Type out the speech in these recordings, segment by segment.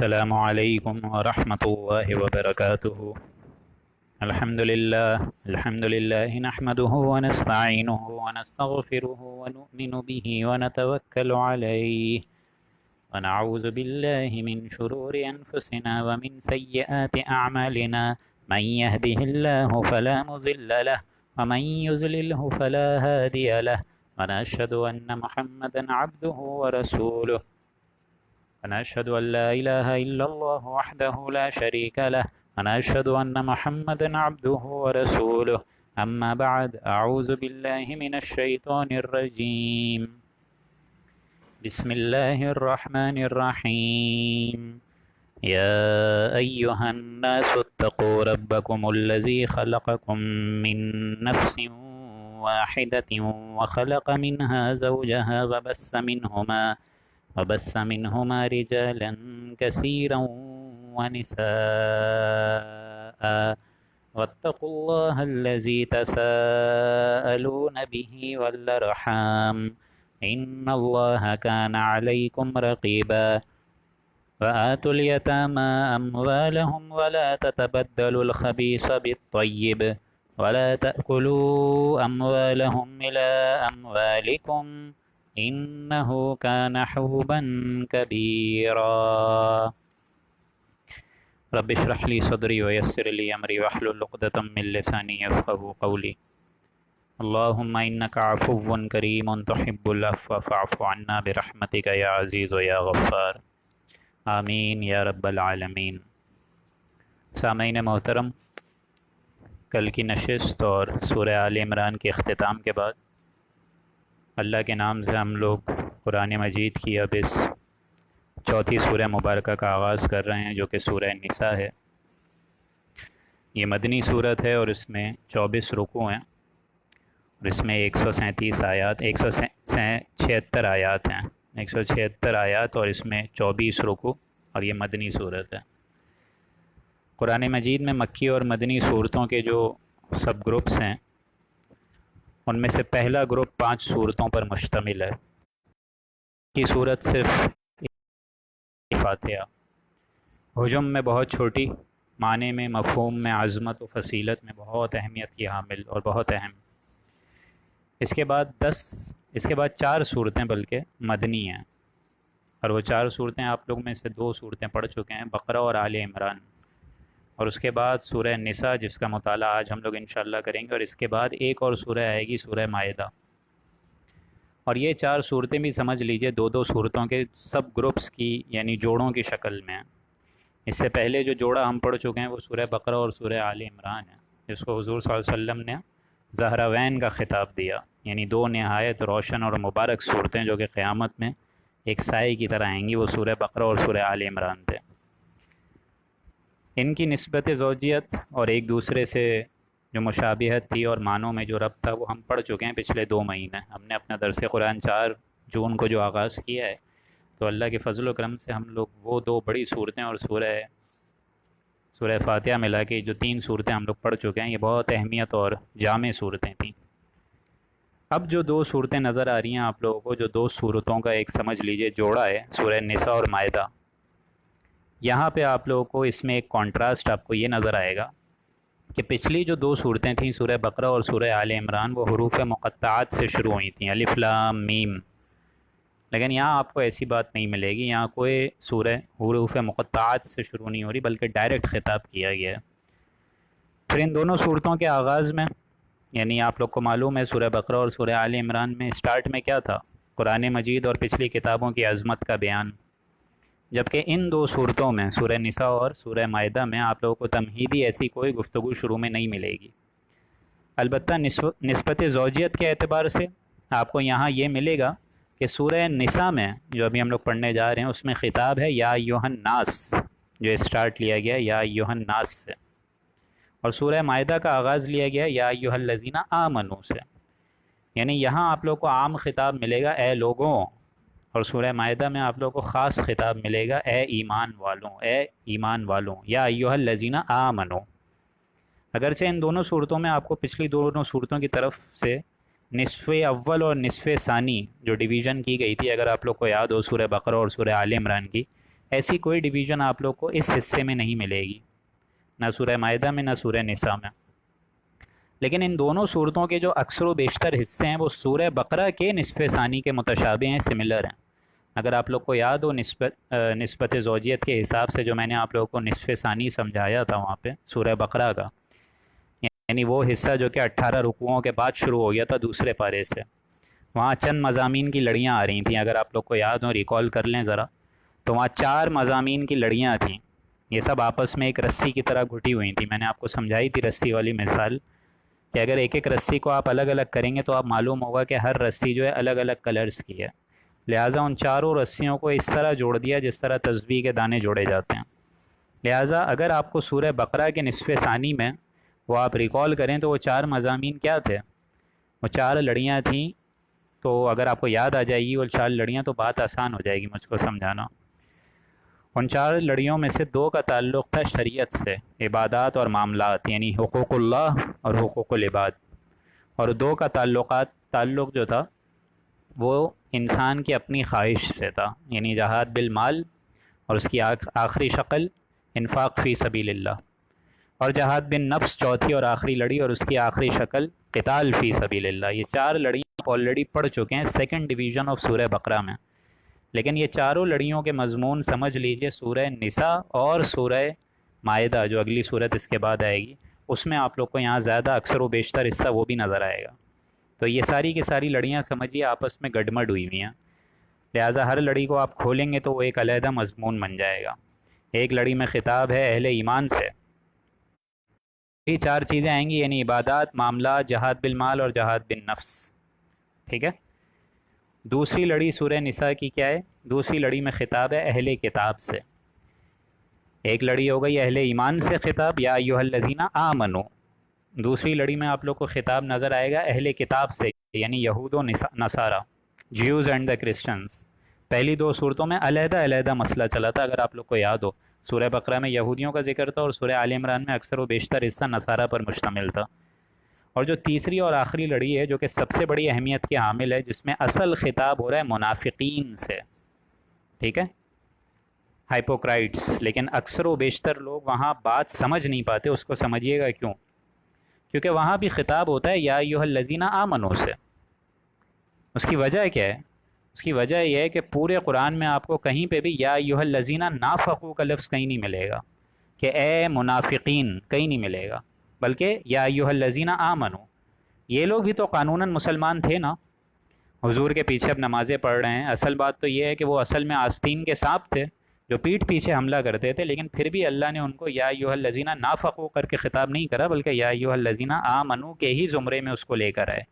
السلام علیکم ورحمۃ اللہ وبرکاتہ۔ الحمد للہ نحمده ونستعینه ونستغفره ونؤمن به ونتوکل علیہ ونعوذ باللہ من شرور انفسنا ومن سیئات اعمالنا من يهده الله فلا مضل له ومن يضلله فلا هادی له ونشهد ان محمدا عبده ورسوله ونشهد أن لا إله إلا الله وحده لا شريك له ونشهد أن محمدا عبده ورسوله أما بعد أعوذ بالله من الشيطان الرجيم بسم الله الرحمن الرحيم يا أيها الناس اتقوا ربكم الذي خلقكم من نفس واحدة وخلق منها زوجها وبث منهما رجالا كثيرا ونساء واتقوا الله الذي تساءلون به والأرحام إن الله كان عليكم رقيبا وآتوا اليتامى أموالهم ولا تتبدلوا الخبيث بالطيب ولا تأكلوا أموالهم إلى أموالكم انه كان حوبا كبيرا رب اشرح لي صدري ويسر لي امري واحلل عقدة من لساني يفقهوا قولي اللهم انك عفو كريم تحب العفو فاعف عنا برحمتك يا عزيز يا غفار آمین یا رب العالمین۔ سامعین محترم، کل کی نشست اور سورہ آل عمران کے اختتام کے بعد اللہ کے نام سے ہم لوگ قرآن مجید کی اب اس چوتھی سورہ مبارکہ کا آغاز کر رہے ہیں، جو کہ سورہ نساء ہے۔ یہ مدنی صورت ہے اور اس میں 24 رکوع ہیں اور اس میں 137 آیات 176 آیات ہیں 176 آیات اور اس میں 24 رکوع، اور یہ مدنی صورت ہے۔ قرآن مجید میں مکی اور مدنی صورتوں کے جو سب گروپس ہیں، ان میں سے پہلا گروپ 5 صورتوں پر مشتمل ہے۔ کی صورت صرف فاتحہ، حجم میں بہت چھوٹی، معنی میں، مفہوم میں، عظمت و فصیلت میں بہت اہمیت کی حامل اور بہت اہم۔ اس کے بعد 4 صورتیں بلکہ مدنی ہیں، اور وہ 4 صورتیں آپ لوگ میں سے 2 صورتیں پڑھ چکے ہیں، بقرہ اور آل عمران، اور اس کے بعد سورہ نساء جس کا مطالعہ آج ہم لوگ انشاءاللہ کریں گے، اور اس کے بعد ایک اور سورہ آئے گی، سورہ مائدہ۔ اور یہ 4 صورتیں بھی سمجھ لیجئے 2 صورتوں کے سب گروپس کی یعنی جوڑوں کی شکل میں ہیں۔ اس سے پہلے جو جوڑا ہم پڑھ چکے ہیں وہ سورہ بقرہ اور سورہ آل عمران ہے، جس کو حضور صلی اللہ علیہ وسلم نے زہراوین کا خطاب دیا، یعنی 2 نہایت روشن اور مبارک صورتیں جو کہ قیامت میں ایک سائے کی طرح آئیں گی، وہ سورہ بقرہ اور سورہ آل عمران تھے۔ ان کی نسبت زوجیت اور ایک دوسرے سے جو مشابہت تھی اور معنوں میں جو ربط تھا وہ ہم پڑھ چکے ہیں پچھلے 2 مہینے۔ ہم نے اپنا درس قرآن 4 جون کو جو آغاز کیا ہے، تو اللہ کے فضل و کرم سے ہم لوگ وہ 2 بڑی صورتیں اور سورہ فاتحہ ملا کے جو 3 صورتیں ہم لوگ پڑھ چکے ہیں، یہ بہت اہمیت اور جامع صورتیں تھیں۔ اب جو 2 صورتیں نظر آ رہی ہیں آپ لوگوں کو، جو 2 صورتوں کا ایک سمجھ لیجئے جوڑا ہے، سورہ نساء اور مائدہ، یہاں پہ آپ لوگوں کو اس میں ایک کانٹراسٹ آپ کو یہ نظر آئے گا کہ پچھلی جو 2 صورتیں تھیں، سورہ بقرہ اور سورہ آل عمران، وہ حروف مقطعات سے شروع ہوئی تھیں، الف لام میم، لیکن یہاں آپ کو ایسی بات نہیں ملے گی، یہاں کوئی سورہ حروف مقطعات سے شروع نہیں ہو رہی بلکہ ڈائریکٹ خطاب کیا گیا ہے۔ پھر ان دونوں صورتوں کے آغاز میں، یعنی آپ لوگ کو معلوم ہے سورہ بقرہ اور سورہ آل عمران میں اسٹارٹ میں کیا تھا؟ قرآن مجید اور پچھلی کتابوں کی عظمت کا بیان، جبکہ ان 2 صورتوں میں سورہ نساء اور سورہ مائدہ میں آپ لوگوں کو تمہیدی ایسی کوئی گفتگو شروع میں نہیں ملے گی۔ البتہ نسبت زوجیت کے اعتبار سے آپ کو یہاں یہ ملے گا کہ سورہ نساء میں جو ابھی ہم لوگ پڑھنے جا رہے ہیں، اس میں خطاب ہے یا ایھا الناس، جو اسٹارٹ لیا گیا یا ایھا الناس سے، اور سورہ مائدہ کا آغاز لیا گیا یا ایھا الذین آمنوا سے، یعنی یہاں آپ لوگ کو عام خطاب ملے گا اے لوگوں، اور سورہ مائدہ میں آپ لوگوں کو خاص خطاب ملے گا اے ایمان والوں، یا ایھا الذین آمنوا۔ اگرچہ ان دونوں صورتوں میں آپ کو پچھلی دونوں صورتوں کی طرف سے نصف اول اور نصف ثانی جو ڈویژن کی گئی تھی، اگر آپ لوگ کو یاد ہو سورہ بقرہ اور سورہ آل عمران کی، ایسی کوئی ڈویژن آپ لوگ کو اس حصے میں نہیں ملے گی، نہ سورہ مائدہ میں نہ سورہ نساء میں۔ لیکن ان دونوں صورتوں کے جو اکثر و بیشتر حصے ہیں وہ سورہ بقرہ کے نصف ثانی کے متشابہ ہیں، سملر ہیں۔ اگر آپ لوگ کو یاد ہو نسبت زوجیت کے حساب سے جو میں نے آپ لوگوں کو نصف ثانی سمجھایا تھا وہاں پہ سورہ بقرہ کا، یعنی وہ حصہ جو کہ 18 رکوعوں کے بعد شروع ہو گیا تھا دوسرے پارے سے، وہاں چند مضامین کی لڑیاں آ رہی تھیں، اگر آپ لوگ کو یاد ہو ریکال کر لیں ذرا، تو وہاں 4 مضامین کی لڑیاں تھیں، یہ سب آپس میں ایک رسی کی طرح گھٹی ہوئی تھیں۔ میں نے آپ کو سمجھائی تھی رسی والی مثال کہ اگر ایک ایک رسی کو آپ الگ الگ کریں گے تو آپ معلوم ہوگا کہ ہر رسی جو ہے الگ الگ کلرز کی ہے، لہٰذا ان چاروں رسیوں کو اس طرح جوڑ دیا جس طرح تسبیح کے دانے جوڑے جاتے ہیں۔ لہٰذا اگر آپ کو سورہ بقرہ کے نصف ثانی میں وہ آپ ریکال کریں تو وہ 4 مضامین کیا تھے؟ وہ 4 لڑیاں تھیں، تو اگر آپ کو یاد آ جائے گی وہ 4 لڑیاں تو بات آسان ہو جائے گی مجھ کو سمجھانا۔ ان 4 لڑیوں میں سے 2 کا تعلق تھا شریعت سے، عبادات اور معاملات، یعنی حقوق اللہ اور حقوق العباد، اور 2 کا تعلق جو تھا وہ انسان کی اپنی خواہش سے تھا، یعنی جہاد بالمال، اور اس کی آخری شکل انفاق فی سبیل اللہ، اور جہاد بن نفس چوتھی اور آخری لڑی، اور اس کی آخری شکل قتال فی سبیل اللہ۔ یہ 4 لڑیاں آپ آلریڈی پڑھ چکے ہیں سیکنڈ ڈویژن آف سورہ بقرہ میں، لیکن یہ چاروں لڑیوں کے مضمون سمجھ لیجئے سورہ نساء اور سورہ مائدہ جو اگلی صورت اس کے بعد آئے گی، اس میں آپ لوگ کو یہاں زیادہ اکثر و بیشتر حصہ وہ بھی نظر آئے گا۔ تو یہ ساری کی ساری لڑیاں سمجھیے آپس میں گڈمڈ ہوئی ہوئی ہیں، لہٰذا ہر لڑی کو آپ کھولیں گے تو وہ ایک علیحدہ مضمون بن جائے گا۔ ایک لڑی میں خطاب ہے اہل ایمان سے، یہ 4 چیزیں آئیں گی، یعنی عبادات، معاملات، جہاد بالمال اور جہاد بالنفس، ٹھیک ہے۔ دوسری لڑی سورہ نساء کی کیا ہے؟ دوسری لڑی میں خطاب ہے اہل کتاب سے۔ ایک لڑی ہو گئی اہل ایمان سے خطاب، یا ایھا الذین آمنو۔ دوسری لڑی میں آپ لوگ کو خطاب نظر آئے گا اہل کتاب سے، یعنی یہود و نصارہ، جیوز اینڈ دا کرسچنز۔ پہلی 2 صورتوں میں علیحدہ علیحدہ مسئلہ چلا تھا، اگر آپ لوگ کو یاد ہو، سورہ بقرہ میں یہودیوں کا ذکر تھا اور سورہ آل عمران میں اکثر و بیشتر حصہ نصارہ پر مشتمل تھا۔ اور جو تیسری اور آخری لڑی ہے جو کہ سب سے بڑی اہمیت کی حامل ہے، جس میں اصل خطاب ہو رہا ہے منافقین سے، ٹھیک ہے، ہائپوکرائٹس، لیکن اکثر و بیشتر لوگ وہاں بات سمجھ نہیں پاتے، اس کو سمجھیے گا کیوں؟ کیونکہ وہاں بھی خطاب ہوتا ہے یا ایھا الذین آمنو سے۔ اس کی وجہ کیا ہے؟ اس کی وجہ یہ ہے کہ پورے قرآن میں آپ کو کہیں پہ بھی یا ایھا الذین نافقوا کا لفظ کہیں نہیں ملے گا، کہ اے منافقین کہیں نہیں ملے گا، بلکہ یا ایھا الذین آمنو۔ یہ لوگ بھی تو قانوناً مسلمان تھے نا، حضور کے پیچھے اب نمازیں پڑھ رہے ہیں، اصل بات تو یہ ہے کہ وہ اصل میں آستین کے سانپ تھے جو پیٹھ پیچھے حملہ کرتے تھے، لیکن پھر بھی اللہ نے ان کو یا ایھا الذین نافقوا کر کے خطاب نہیں کرا، بلکہ یا ایھا الذین آمنو کے ہی زمرے میں اس کو لے کر آئے،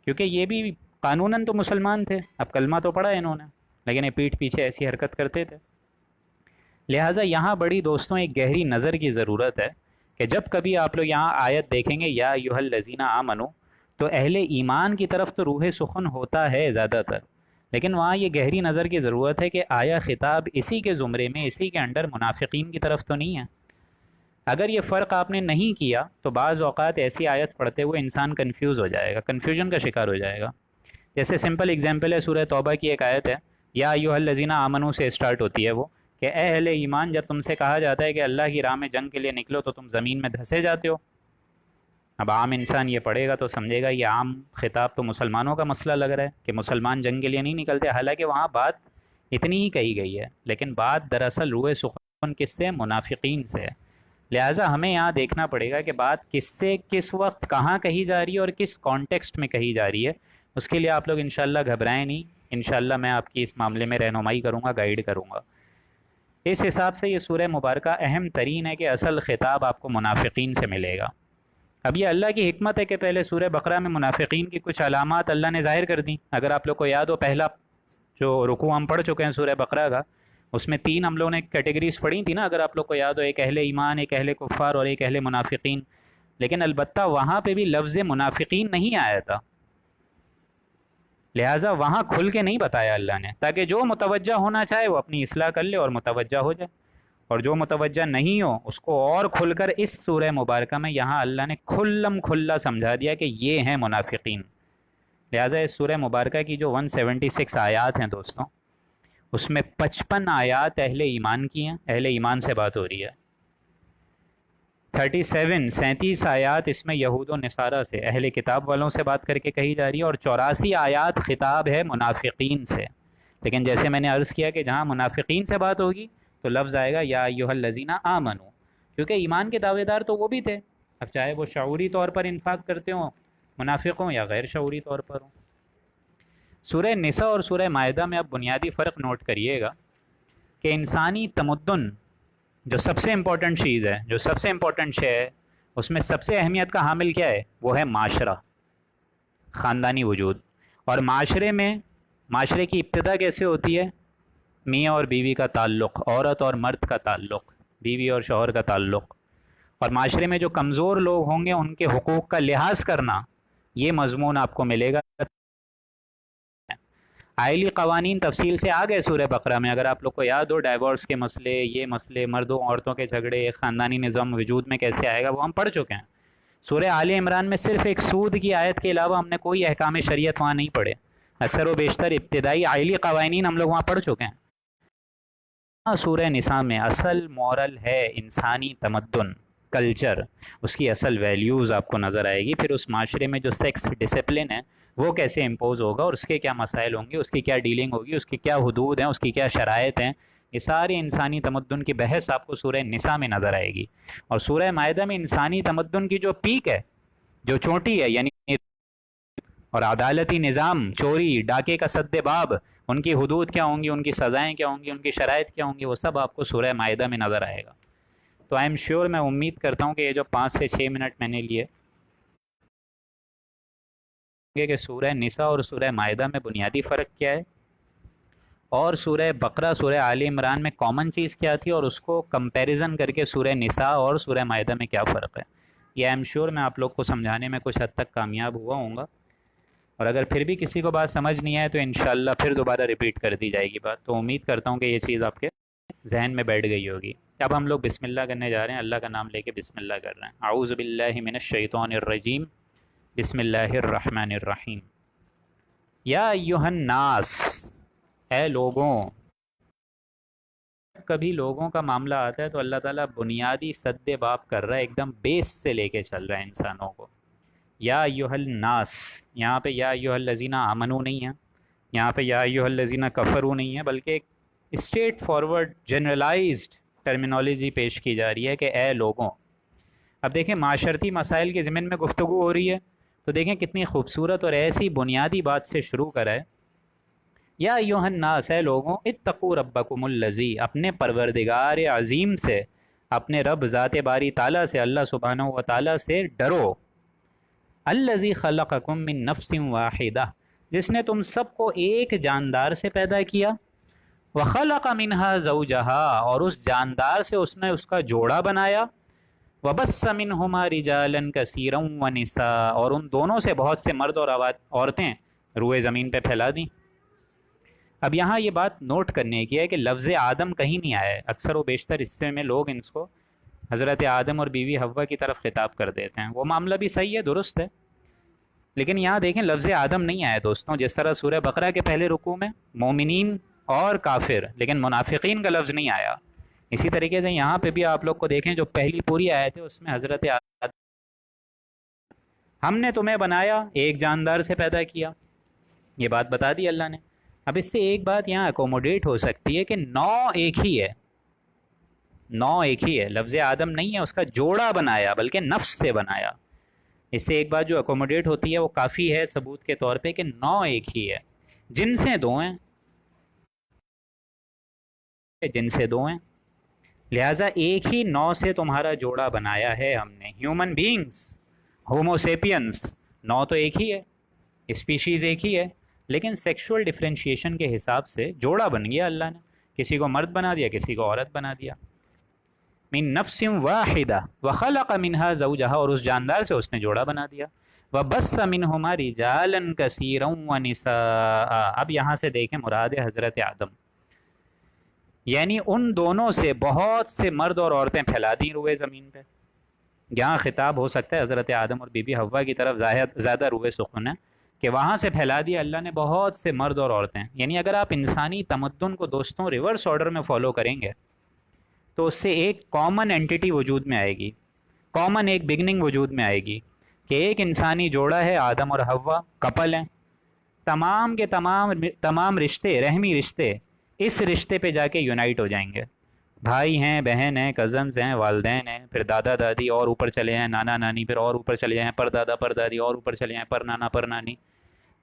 کیونکہ یہ بھی قانوناً تو مسلمان تھے، اب کلمہ تو پڑھا انہوں نے، لیکن یہ پیٹھ پیچھے ایسی حرکت کرتے تھے۔ لہٰذا یہاں بڑی دوستوں ایک گہری نظر کی ضرورت ہے کہ جب کبھی آپ لوگ یہاں آیت دیکھیں گے یا ایھا الذین آمنو، تو اہل ایمان کی طرف تو روح سخن ہوتا ہے زیادہ تر، لیکن وہاں یہ گہری نظر کی ضرورت ہے کہ آیا خطاب اسی کے زمرے میں، اسی کے انڈر منافقین کی طرف تو نہیں ہے۔ اگر یہ فرق آپ نے نہیں کیا تو بعض اوقات ایسی آیت پڑھتے ہوئے انسان کنفیوز ہو جائے گا، کنفیوژن کا شکار ہو جائے گا۔ جیسے سمپل اگزامپل ہے سورہ توبہ کی ایک آیت ہے، یا ایھا الذین آمنو سے اسٹارٹ ہوتی ہے وہ، کہ اے اہل ایمان جب تم سے کہا جاتا ہے کہ اللہ کی راہ میں جنگ کے لیے نکلو تو تم زمین میں دھسے جاتے ہو۔ اب عام انسان یہ پڑھے گا تو سمجھے گا یہ عام خطاب تو مسلمانوں کا مسئلہ لگ رہا ہے کہ مسلمان جنگ کے لیے نہیں نکلتے، حالانکہ وہاں بات اتنی ہی کہی گئی ہے، لیکن بات دراصل روح سخن کس سے؟ منافقین سے ہے۔ لہٰذا ہمیں یہاں دیکھنا پڑے گا کہ بات کس سے کس وقت کہاں کہی جا رہی ہے اور کس کانٹیکسٹ میں کہی جا رہی ہے۔ اس کے لیے آپ لوگ انشاءاللہ گھبرائیں نہیں، انشاءاللہ میں آپ کی اس معاملے میں رہنمائی کروں گا، گائیڈ کروں گا۔ اس حساب سے یہ سورہ مبارکہ اہم ترین ہے کہ اصل خطاب آپ کو منافقین سے ملے گا۔ اب یہ اللہ کی حکمت ہے کہ پہلے سورہ بقرہ میں منافقین کی کچھ علامات اللہ نے ظاہر کر دیں۔ اگر آپ لوگ کو یاد ہو، پہلا جو رکوع ہم پڑھ چکے ہیں سورہ بقرہ کا، اس میں 3 ہم لوگوں نے کیٹیگریز پڑھی تھی نا، اگر آپ لوگ کو یاد ہو، ایک اہل ایمان، ایک اہل کفار اور ایک اہل منافقین، لیکن البتہ وہاں پہ بھی لفظ منافقین نہیں آیا تھا، لہٰذا وہاں کھل کے نہیں بتایا اللہ نے، تاکہ جو متوجہ ہونا چاہے وہ اپنی اصلاح کر لے اور متوجہ ہو جائے، اور جو متوجہ نہیں ہو اس کو اور کھل کر اس سورہ مبارکہ میں یہاں اللہ نے کھلم کھلا سمجھا دیا کہ یہ ہیں منافقین۔ لہٰذا اس سورہ مبارکہ کی جو 176 آیات ہیں دوستوں، اس میں 55 آیات اہل ایمان کی ہیں، اہل ایمان سے بات ہو رہی ہے۔ 37 آیات اس میں یہود و نصارہ سے، اہل کتاب والوں سے بات کر کے کہی جا رہی ہے، اور 84 آیات خطاب ہے منافقین سے۔ لیکن جیسے میں نے عرض کیا کہ جہاں منافقین سے بات ہوگی تو لفظ آئے گا یا ایھا الذین آمنو، کیونکہ ایمان کے دعوے دار تو وہ بھی تھے، اب چاہے وہ شعوری طور پر انفاق کرتے ہوں منافق ہوں یا غیر شعوری طور پر ہوں۔ سورہ نساء اور سورہ مائدہ میں اب بنیادی فرق نوٹ کریے گا کہ انسانی تمدن جو سب سے امپورٹنٹ چیز ہے، جو سب سے امپورٹنٹ شے ہے، اس میں سب سے اہمیت کا حامل کیا ہے؟ وہ ہے معاشرہ، خاندانی وجود۔ اور معاشرے کی ابتدا کیسے ہوتی ہے؟ میاں اور بیوی کا تعلق، عورت اور مرد کا تعلق، بیوی اور شوہر کا تعلق، اور معاشرے میں جو کمزور لوگ ہوں گے ان کے حقوق کا لحاظ کرنا، یہ مضمون آپ کو ملے گا۔ آئلی قوانین تفصیل سے آ گئے سورہ بقرہ میں، اگر آپ لوگ کو یاد ہو ڈائیورس کے مسئلے، یہ مسئلے مردوں عورتوں کے جھگڑے، ایک خاندانی نظام وجود میں کیسے آئے گا، وہ ہم پڑھ چکے ہیں۔ سورہ آل عمران میں صرف ایک سود کی آیت کے علاوہ ہم نے کوئی احکام شریعت وہاں نہیں پڑھے، اکثر و بیشتر ابتدائی آئلی قوانین ہم لوگ وہاں پڑھ چکے ہیں۔ سورہ نساء میں اصل مورل ہے انسانی تمدن، کلچر، اس کی اصل ویلیوز آپ کو نظر آئے گی۔ پھر اس معاشرے میں جو سیکس ڈسپلن ہے وہ کیسے امپوز ہوگا، اور اس کے کیا مسائل ہوں گے، اس کی کیا ڈیلنگ ہوگی، اس کی کیا حدود ہیں، اس کی کیا شرائط ہیں، یہ ساری انسانی تمدن کی بحث آپ کو سورہ نساء میں نظر آئے گی۔ اور سورہ مائدہ میں انسانی تمدن کی جو پیک ہے، جو چوٹی ہے، یعنی اور عدالتی نظام، چوری ڈاکے کا سد باب، ان کی حدود کیا ہوں گی، ان کی سزائیں کیا ہوں گی، ان کی شرائط کیا ہوں گی، وہ سب آپ کو سورہ مائدہ میں نظر آئے گا۔ تو آئی ایم شیور، میں امید کرتا ہوں کہ یہ جو 5 سے 6 منٹ میں نے لیے کہ سورہ نساء اور سورہ مائدہ میں بنیادی فرق کیا ہے، اور سورہ بقرہ سورہ آل عمران میں کامن چیز کیا تھی، اور اس کو کمپیریزن کر کے سورہ نساء اور سورہ مائدہ میں کیا فرق ہے، یہ آئی ایم شیور میں آپ لوگ کو سمجھانے میں کچھ حد تک کامیاب ہوا ہوں گا۔ اور اگر پھر بھی کسی کو بات سمجھ نہیں آئے تو انشاءاللہ پھر دوبارہ ریپیٹ کر دی جائے گی بات، تو امید کرتا ہوں کہ یہ چیز آپ کے ذہن میں بیٹھ گئی ہوگی۔ اب ہم لوگ بسم اللہ کرنے جا رہے ہیں، اللہ کا نام لے کے بسم اللہ کر رہے ہیں۔ اعوذ باللہ من الشیطان الرجیم، بسم اللہ الرحمن الرحیم۔ یا ایھا الناس، اے لوگوں۔ کبھی لوگوں کا معاملہ آتا ہے تو اللہ تعالیٰ بنیادی سد باب کر رہا ہے، ایک دم بیس سے لے کے چل رہا ہے انسانوں کو۔ یا ایھا الناس، یہاں پہ یا ایھا الذین آمنوا نہیں ہے، یہاں پہ یا ایھا الذین کفروا نہیں ہے، بلکہ ایک اسٹریٹ فارورڈ جنرلائزڈ ٹرمینالوجی پیش کی جا رہی ہے کہ اے لوگوں۔ اب دیکھیں معاشرتی مسائل کے ضمن میں گفتگو ہو رہی ہے، تو دیکھیں کتنی خوبصورت اور ایسی بنیادی بات سے شروع کرا ہے۔ یا ایھا الناس، اے لوگوں، اتقوا ربکم الذی، اپنے پروردگار عظیم سے، اپنے رب ذات باری تعالیٰ سے، اللہ سبحانہ و تعالیٰ سے ڈرو۔ الذی خلقکم من نفس واحدہ، جس نے تم سب کو ایک جاندار سے پیدا کیا، وخلق منہا زوجہا، اور اس جاندار سے اس نے اس کا جوڑا بنایا، وبث منہما رجالا کثیرا ونساء، اور ان دونوں سے بہت سے مرد اور عورتیں روئے زمین پہ پھیلا دیں۔ اب یہاں یہ بات نوٹ کرنے کی ہے کہ لفظ آدم کہیں نہیں آیا ہے، اکثر و بیشتر حصے میں لوگ اس کو حضرت آدم اور بیوی حوا کی طرف خطاب کر دیتے ہیں، وہ معاملہ بھی صحیح ہے، درست ہے، لیکن یہاں دیکھیں لفظ آدم نہیں آیا دوستوں، جس طرح سورہ بقرہ کے پہلے رکوع میں مومنین اور کافر، لیکن منافقین کا لفظ نہیں آیا۔ اسی طریقے سے یہاں پہ بھی آپ لوگ کو دیکھیں جو پہلی پوری آیت ہے اس میں حضرت آدم، ہم نے تمہیں بنایا، ایک جاندار سے پیدا کیا، یہ بات بتا دی اللہ نے۔ اب اس سے ایک بات یہاں اکوموڈیٹ ہو سکتی ہے کہ نو ایک ہی ہے، نو ایک ہی ہے، لفظ آدم نہیں ہے اس کا جوڑا بنایا بلکہ نفس سے بنایا۔ اس سے ایک بات جو اکوموڈیٹ ہوتی ہے وہ کافی ہے ثبوت کے طور پہ کہ نو ایک ہی ہے، جن سے دو ہیں، جن سے دو ہیں، لہٰذا ایک ہی نو سے تمہارا جوڑا بنایا ہے ہم نے۔ ہیومن بینگز، ہومو سیپینس، نو تو ایک ہی ہے، اسپیشیز ایک ہی ہے، لیکن سیکشول ڈفرینشیشن کے حساب سے جوڑا بن گیا اللہ نے، کسی کو مرد بنا دیا، کسی کو عورت بنا دیا۔ من نفس واحدہ وخلق منہا زوجہا، اور اس جاندار سے اس نے جوڑا بنا دیا، وبث منہما رجالا کثیرا ونساء۔ اب یہاں سے دیکھیں مراد ہے حضرت آدم، یعنی ان دونوں سے بہت سے مرد اور عورتیں پھیلا دیں روئے زمین پہ۔ یہاں خطاب ہو سکتا ہے حضرت آدم اور بی بی حوا کی طرف، زیادہ روئے سخن ہے، کہ وہاں سے پھیلا دیا اللہ نے بہت سے مرد اور عورتیں. یعنی اگر آپ انسانی تمدن کو دوستوں ریورس آرڈر میں فالو کریں گے تو اس سے ایک کامن اینٹی وجود میں آئے گی, کامن ایک بگننگ وجود میں آئے گی کہ ایک انسانی جوڑا ہے, آدم اور حوا کپل ہیں. تمام کے تمام رشتے, رحمی رشتے, اس رشتے پہ جا کے یونائٹ ہو جائیں گے. بھائی ہیں, بہن ہیں, کزنز ہیں, والدین ہیں, پھر دادا دادی, اور اوپر چلے جائیں نانا نانی, پھر اور اوپر چلے جائیں پر دادا پر دادی, اور اوپر چلے جائیں پر نانا پر نانی.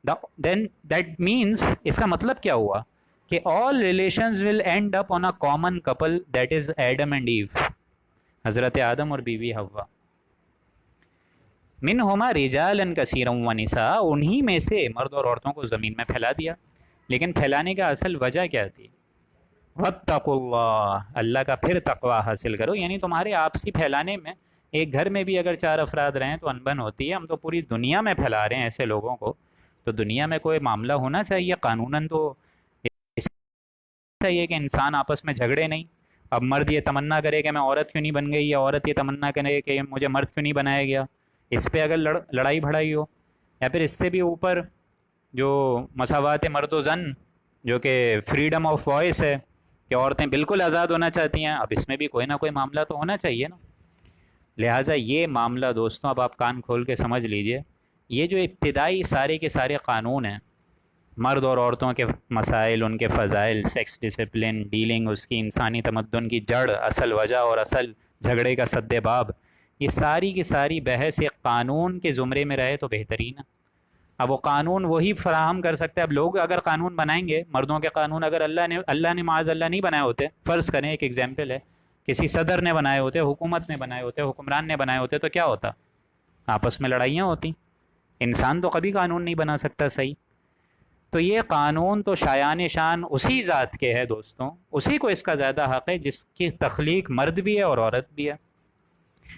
دین دیٹ مینس, اس کا مطلب کیا ہوا کہ all relations will end up on a common couple, that is Adam and Eve, حضرت آدم اور بیوی حوا. منہما رجالا کثیرا ونساء, انہی میں سے مرد اور عورتوں کو زمین میں پھیلا دیا. لیکن پھیلانے کا اصل وجہ کیا تھی؟ واتقوا اللہ, اللہ کا پھر تقوی حاصل کرو. یعنی تمہارے آپسی پھیلانے میں, ایک گھر میں بھی اگر 4 افراد رہیں تو انبن ہوتی ہے, ہم تو پوری دنیا میں پھیلا رہے ہیں ایسے لوگوں کو, تو دنیا میں کوئی معاملہ ہونا چاہیے قانوناً, تو چاہیے کہ انسان آپس میں جھگڑے نہیں. اب مرد یہ تمنا کرے کہ میں عورت کیوں نہیں بن گئی, یا عورت یہ تمنا کرے کہ مجھے مرد کیوں نہیں بنایا گیا, اس پہ اگر لڑائی بھڑائی ہو, یا پھر اس سے بھی اوپر جو مساوات مرد و زن, جو کہ فریڈم آف وائس ہے, کہ عورتیں بالکل آزاد ہونا چاہتی ہیں, اب اس میں بھی کوئی نہ کوئی معاملہ تو ہونا چاہیے نا. لہٰذا یہ معاملہ دوستوں, اب آپ کان کھول کے سمجھ لیجئے, یہ جو ابتدائی سارے کے سارے قانون ہیں, مرد اور عورتوں کے مسائل, ان کے فضائل, سیکس ڈسپلن, ڈیلنگ, اس کی انسانی تمدن کی جڑ, اصل وجہ اور اصل جھگڑے کا سد باب, یہ ساری کی ساری بحث ایک قانون کے زمرے میں رہے تو بہترین ہے. اب وہ قانون وہی فراہم کر سکتے ہیں. اب لوگ اگر قانون بنائیں گے, مردوں کے قانون اگر اللہ نے معاذ اللہ نہیں بنائے ہوتے, فرض کریں ایک ایگزامپل ہے, کسی صدر نے بنائے ہوتے, حکومت نے بنائے ہوتے, حکمران نے بنائے ہوتے, تو کیا ہوتا؟ آپس میں لڑائیاں ہوتی. انسان تو کبھی قانون نہیں بنا سکتا صحیح. تو یہ قانون تو شایان شان اسی ذات کے ہے دوستوں, اسی کو اس کا زیادہ حق ہے جس کی تخلیق مرد بھی ہے اور عورت بھی ہے,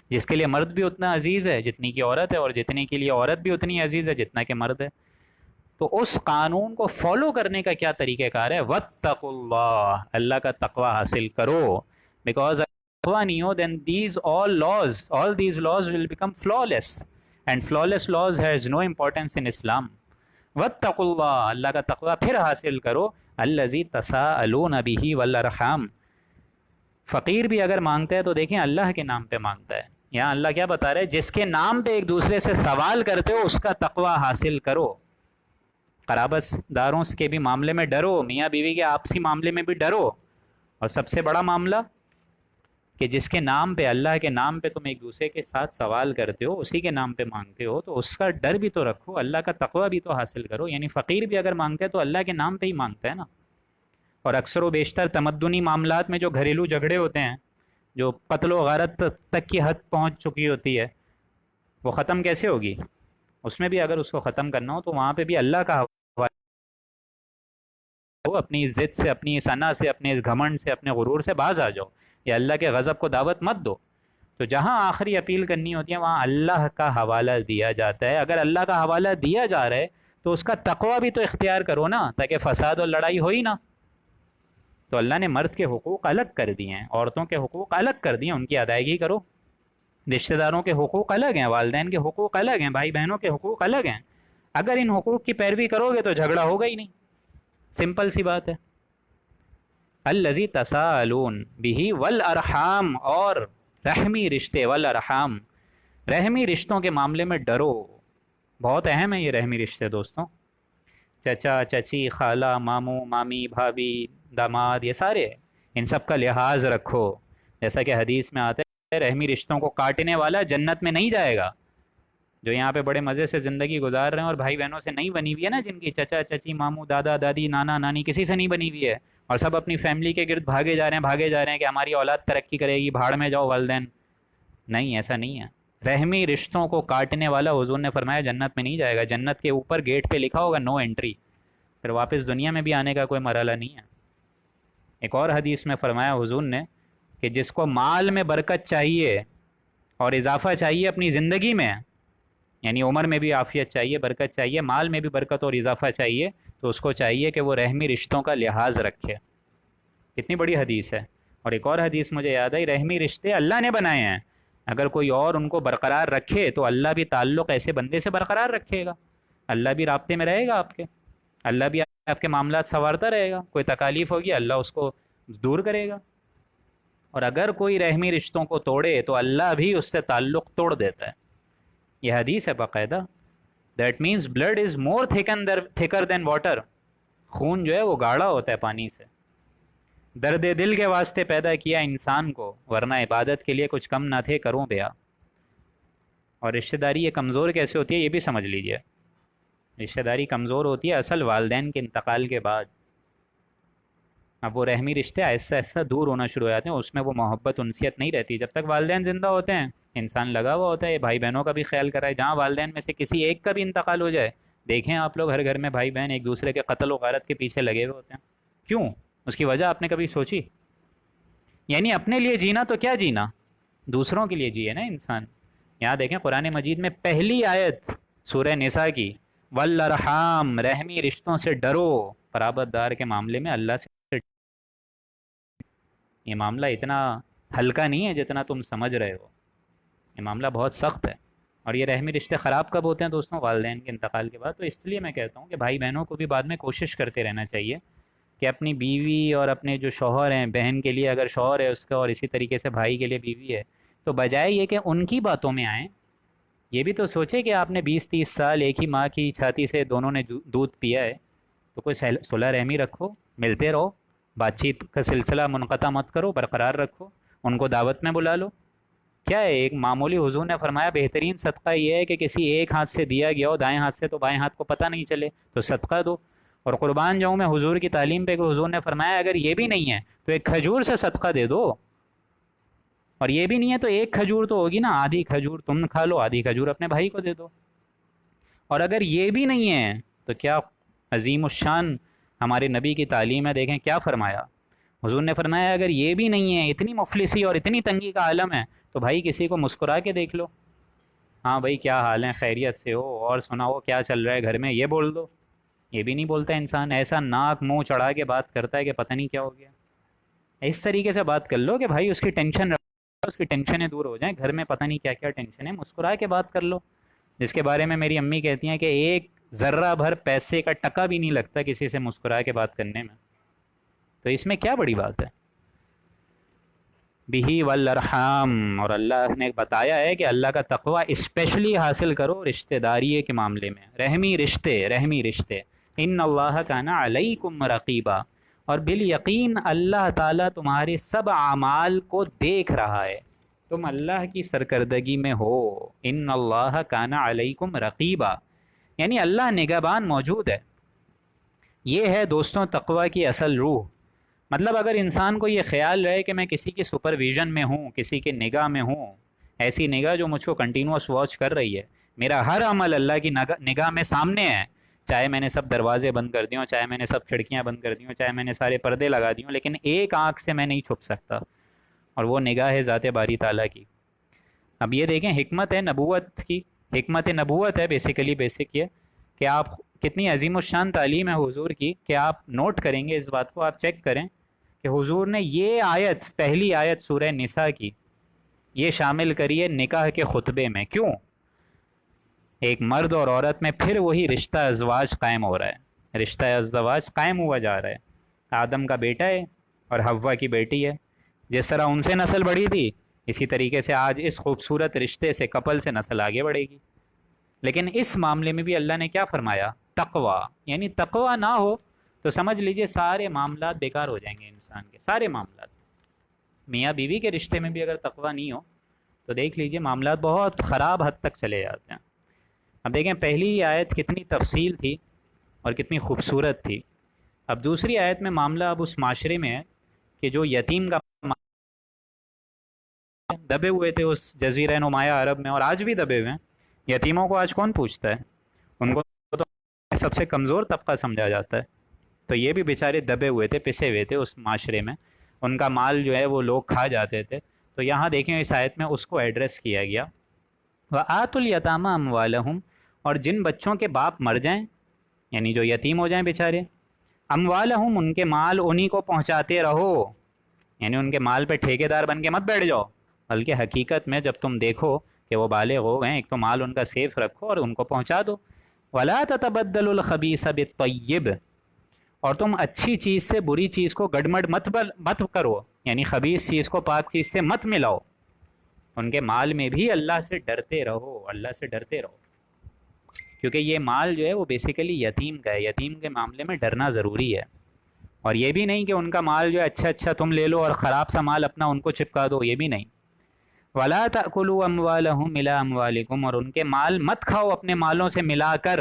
جس کے لیے مرد بھی اتنا عزیز ہے جتنی کی عورت ہے, اور جتنے کے لیے عورت بھی اتنی عزیز ہے جتنا کہ مرد ہے. تو اس قانون کو فالو کرنے کا کیا طریقہ کار ہے؟ واتقوا اللہ, اللہ کا تقوی حاصل کرو. بیکاز تقوی نہیں ہو then all these laws will become flawless, and flawless laws has no importance in Islam. واتقوا اللہ, اللہ کا تقوی پھر حاصل کرو. الذی تساءلون بہ والارحام, فقیر بھی اگر مانگتا ہے تو دیکھیں اللہ کے نام پہ مانگتا ہے. یہاں اللہ کیا بتا رہے ہیں؟ جس کے نام پہ ایک دوسرے سے سوال کرتے ہو اس کا تقوی حاصل کرو. قرابت داروں کے بھی معاملے میں ڈرو, میاں بیوی کے آپسی معاملے میں بھی ڈرو, اور سب سے بڑا معاملہ کہ جس کے نام پہ, اللہ کے نام پہ تم ایک دوسرے کے ساتھ سوال کرتے ہو, اسی کے نام پہ مانگتے ہو, تو اس کا ڈر بھی تو رکھو, اللہ کا تقوی بھی تو حاصل کرو. یعنی فقیر بھی اگر مانگتا ہے تو اللہ کے نام پہ ہی مانگتا ہے نا. اور اکثر و بیشتر تمدنی معاملات میں جو گھریلو جھگڑے ہوتے ہیں, جو قتل و غارت تک کی حد پہنچ چکی ہوتی ہے, وہ ختم کیسے ہوگی؟ اس میں بھی اگر اس کو ختم کرنا ہو تو وہاں پہ بھی اللہ کا حوالہ, اپنی عزت سے, اپنی ثنا سے, اپنے اس گھمنڈ سے, اپنے غرور سے باز آ جاؤ, یا اللہ کے غضب کو دعوت مت دو. تو جہاں آخری اپیل کرنی ہوتی ہے وہاں اللہ کا حوالہ دیا جاتا ہے. اگر اللہ کا حوالہ دیا جا رہا ہے تو اس کا تقوی بھی تو اختیار کرو نا, تاکہ فساد اور لڑائی ہو ہی نہ. تو اللہ نے مرد کے حقوق الگ کر دیے ہیں, عورتوں کے حقوق الگ کر دیے ہیں, ان کی ادائیگی کرو. رشتہ داروں کے حقوق الگ ہیں, والدین کے حقوق الگ ہیں, بھائی بہنوں کے حقوق الگ ہیں. اگر ان حقوق کی پیروی کرو گے تو جھگڑا ہوگا ہی نہیں. سمپل سی بات ہے. الذی تساءلون بہ والارحام, اور رحمی رشتے, والارحام, رحمی رشتوں کے معاملے میں ڈرو. بہت اہم ہے یہ رحمی رشتے دوستوں. چچا چچی, خالہ ماموں مامی, بھابھی داماد, یہ سارے, ان سب کا لحاظ رکھو. جیسا کہ حدیث میں آتا ہے, رحمی رشتوں کو کاٹنے والا جنت میں نہیں جائے گا. جو یہاں پہ بڑے مزے سے زندگی گزار رہے ہیں اور بھائی بہنوں سے نہیں بنی ہوئی ہے نا, جن کی چچا چچی ماموں دادا دادی نانا نانی کسی سے نہیں بنی ہوئی ہے, اور سب اپنی فیملی کے گرد بھاگے جا رہے ہیں کہ ہماری اولاد ترقی کرے گی, بھاڑ میں جاؤ والدین. نہیں, ایسا نہیں ہے. رحمی رشتوں کو کاٹنے والا حضور نے فرمایا جنت میں نہیں جائے گا. جنت کے اوپر گیٹ پہ لکھا ہوگا نو انٹری, پھر واپس دنیا میں بھی آنے کا کوئی مرحلہ نہیں ہے. ایک اور حدیث میں فرمایا حضور نے کہ جس کو مال میں برکت چاہیے اور اضافہ چاہیے اپنی زندگی میں, یعنی عمر میں بھی عافیت چاہیے, برکت چاہیے, مال میں بھی برکت اور اضافہ چاہیے, تو اس کو چاہیے کہ وہ رحمی رشتوں کا لحاظ رکھے. کتنی بڑی حدیث ہے. اور ایک اور حدیث مجھے یاد آئی, رحمی رشتے اللہ نے بنائے ہیں, اگر کوئی اور ان کو برقرار رکھے تو اللہ بھی تعلق ایسے بندے سے برقرار رکھے گا. اللہ بھی رابطے میں رہے گا آپ کے، اللہ بھی آپ کے معاملات سنوارتا رہے گا، کوئی تکالیف ہوگی اللہ اس کو دور کرے گا۔ اور اگر کوئی رحمی رشتوں کو توڑے تو اللہ بھی اس سے تعلق توڑ دیتا ہے، یہ حدیث ہے باقاعدہ۔ That means blood is more thicker than water, خون جو ہے وہ گاڑھا ہوتا ہے پانی سے۔ درد دل کے واسطے پیدا کیا انسان کو، ورنہ عبادت کے لیے کچھ کم نہ تھے کروں بیا۔ اور رشتہ داری یہ کمزور کیسے ہوتی ہے یہ بھی سمجھ لیجئے۔ رشتہ داری کمزور ہوتی ہے اصل والدین کے انتقال کے بعد۔ اب وہ رحمی رشتے آہستہ آہستہ دور ہونا شروع ہو جاتے ہیں، اس میں وہ محبت انسیت نہیں رہتی۔ جب تک والدین زندہ ہوتے ہیں انسان لگا ہوا ہوتا ہے، بھائی بہنوں کا بھی خیال کرائے۔ جہاں والدین میں سے کسی ایک کا بھی انتقال ہو جائے، دیکھیں آپ لوگ ہر گھر میں بھائی بہن ایک دوسرے کے قتل و غارت کے پیچھے لگے ہوئے ہوتے ہیں۔ کیوں؟ اس کی وجہ آپ نے کبھی سوچی؟ یعنی اپنے لیے جینا تو کیا جینا، دوسروں کے لیے جیے نا انسان۔ یہاں دیکھیں قرآن مجید میں پہلی آیت سورہ نساء کی، والارحام، رحمی رشتوں سے ڈرو، قرابت دار کے معاملے میں اللہ سے۔ یہ معاملہ اتنا ہلکا نہیں ہے جتنا تم سمجھ رہے ہو، یہ معاملہ بہت سخت ہے۔ اور یہ رحمی رشتے خراب کب ہوتے ہیں دوستوں؟ والدین کے انتقال کے بعد۔ تو اس لیے میں کہتا ہوں کہ بھائی بہنوں کو بھی بعد میں کوشش کرتے رہنا چاہیے کہ اپنی بیوی اور اپنے جو شوہر ہیں، بہن کے لیے اگر شوہر ہے اس کا، اور اسی طریقے سے بھائی کے لیے بیوی ہے، تو بجائے یہ کہ ان کی باتوں میں آئیں، یہ بھی تو سوچے کہ آپ نے 20-30 سال ایک ہی ماں کی چھاتی سے دونوں نے دودھ پیا ہے، تو کوئی صلح رحمی رکھو، ملتے رہو، بات چیت کا سلسلہ منقطع مت کرو، برقرار رکھو، ان کو دعوت میں بلا لو۔ کیا ہے ایک معمولی، حضور نے فرمایا بہترین صدقہ یہ ہے کہ کسی ایک ہاتھ سے دیا گیا ہو دائیں ہاتھ سے تو بائیں ہاتھ کو پتہ نہیں چلے، تو صدقہ دو۔ اور قربان جاؤں میں حضور کی تعلیم پہ کہ حضور نے فرمایا اگر یہ بھی نہیں ہے تو ایک کھجور سے صدقہ دے دو، اور یہ بھی نہیں ہے تو ایک کھجور تو ہوگی نا، آدھی کھجور تم کھا لو، آدھی کھجور اپنے بھائی کو دے دو۔ اور اگر یہ بھی نہیں ہے تو کیا عظیم الشان ہمارے نبی کی تعلیم ہے، دیکھیں کیا فرمایا حضور نے، فرمایا اگر یہ بھی نہیں ہے، اتنی مفلسی اور اتنی تنگی کا عالم ہے، تو بھائی کسی کو مسکرا کے دیکھ لو، ہاں بھائی کیا حال ہے، خیریت سے ہو، اور سناؤ کیا چل رہا ہے گھر میں، یہ بول دو۔ یہ بھی نہیں بولتا انسان، ایسا ناک منہ چڑھا کے بات کرتا ہے کہ پتہ نہیں کیا ہو گیا۔ اس طریقے سے بات کر لو کہ بھائی اس کی ٹینشن، اس کی ٹینشنیں دور ہو جائیں، گھر میں پتہ نہیں کیا کیا ٹینشن ہے، مسکرا کے بات کر لو۔ جس کے بارے میں میری امی کہتی ہیں کہ ایک ذرہ بھر پیسے کا ٹکا بھی نہیں لگتا کسی سے مسکرا کے بات کرنے میں، تو اس میں کیا بڑی بات ہے؟ بہی والارحام، اور اللہ نے بتایا ہے کہ اللہ کا تقوی اسپیشلی حاصل کرو رشتہ داری کے معاملے میں، رحمی رشتے۔ ان اللہ کان علیکم رقیبا، اور بالیقین اللہ تعالیٰ تمہارے سب اعمال کو دیکھ رہا ہے، تم اللہ کی سرکردگی میں ہو۔ ان اللہ کان علیکم رقیبا، یعنی اللہ نگہبان موجود ہے۔ یہ ہے دوستوں تقوی کی اصل روح۔ مطلب اگر انسان کو یہ خیال رہے کہ میں کسی کی سپرویژن میں ہوں، کسی کی نگاہ میں ہوں، ایسی نگاہ جو مجھ کو کنٹینوس واچ کر رہی ہے، میرا ہر عمل اللہ کی نگاہ میں سامنے ہے، چاہے میں نے سب دروازے بند کر دیوں، چاہے میں نے سب کھڑکیاں بند کر دیوں، چاہے میں نے سارے پردے لگا دیوں، لیکن ایک آنکھ سے میں نہیں چھپ سکتا، اور وہ نگاہ ہے ذات باری تعالیٰ کی۔ اب یہ دیکھیں حکمت ہے نبوت کی، حکمت نبوت ہے بیسک یہ کہ آپ کتنی عظیم الشان تعلیم ہے حضور کی، کہ آپ نوٹ کریں گے اس بات کو، آپ چیک کریں کہ حضور نے یہ آیت، پہلی آیت سورہ نساء کی، یہ شامل کری ہے نکاح کے خطبے میں۔ کیوں؟ ایک مرد اور عورت میں پھر وہی رشتہ ازواج قائم ہو رہا ہے، رشتہ ازواج قائم ہوا جا رہا ہے۔ آدم کا بیٹا ہے اور حوا کی بیٹی ہے، جس طرح ان سے نسل بڑھی تھی اسی طریقے سے آج اس خوبصورت رشتے سے، کپل سے نسل آگے بڑھے گی۔ لیکن اس معاملے میں بھی اللہ نے کیا فرمایا؟ تقوی، یعنی تقوی نہ ہو تو سمجھ لیجئے سارے معاملات بیکار ہو جائیں گے، انسان کے سارے معاملات۔ میاں بیوی کے رشتے میں بھی اگر تقوی نہیں ہو تو دیکھ لیجئے معاملات بہت خراب حد تک چلے جاتے ہیں۔ اب دیکھیں پہلی آیت کتنی تفصیل تھی اور کتنی خوبصورت تھی۔ اب دوسری آیت میں معاملہ اب اس معاشرے میں ہے کہ جو یتیم کا دبے ہوئے تھے اس جزیرہ نمایاں عرب میں، اور آج بھی دبے ہوئے ہیں، یتیموں کو آج کون پوچھتا ہے؟ ان کو تو سب سے کمزور طبقہ سمجھا جاتا ہے، تو یہ بھی بیچارے دبے ہوئے تھے، پسے ہوئے تھے اس معاشرے میں، ان کا مال جو ہے وہ لوگ کھا جاتے تھے۔ تو یہاں دیکھیں اس آیت میں اس کو ایڈریس کیا گیا، وَآتُوا الْيَتَامَىٰ أَمْوَالَهُمْ، اور جن بچوں کے باپ مر جائیں، یعنی جو یتیم ہو جائیں بیچارے، اموالہم، ان کے مال انہی کو پہنچاتے رہو، یعنی ان کے مال پہ ٹھیکے دار بن کے مت بیٹھ جاؤ، بلکہ حقیقت میں جب تم دیکھو کہ وہ بالغ ہو گئے، ایک تو مال ان کا سیف رکھو اور ان کو پہنچا دو۔ ولا تتبدلوا الخبیث بالطیب، اور تم اچھی چیز سے بری چیز کو گڑمڑ مت کرو، یعنی خبیث چیز کو پاک چیز سے مت ملاؤ۔ ان کے مال میں بھی اللہ سے ڈرتے رہو، اللہ سے ڈرتے رہو، کیونکہ یہ مال جو ہے وہ بیسیکلی یتیم کا ہے، یتیم کے معاملے میں ڈرنا ضروری ہے۔ اور یہ بھی نہیں کہ ان کا مال جو ہے اچھا اچھا تم لے لو اور خراب سا مال اپنا ان کو چپکا دو، یہ بھی نہیں۔ وَلَا تَأْكُلُوا أَمْوَالَهُمْ إِلَىٰ أَمْوَالِكُمْ، اور ان کے مال مت کھاؤ اپنے مالوں سے ملا کر،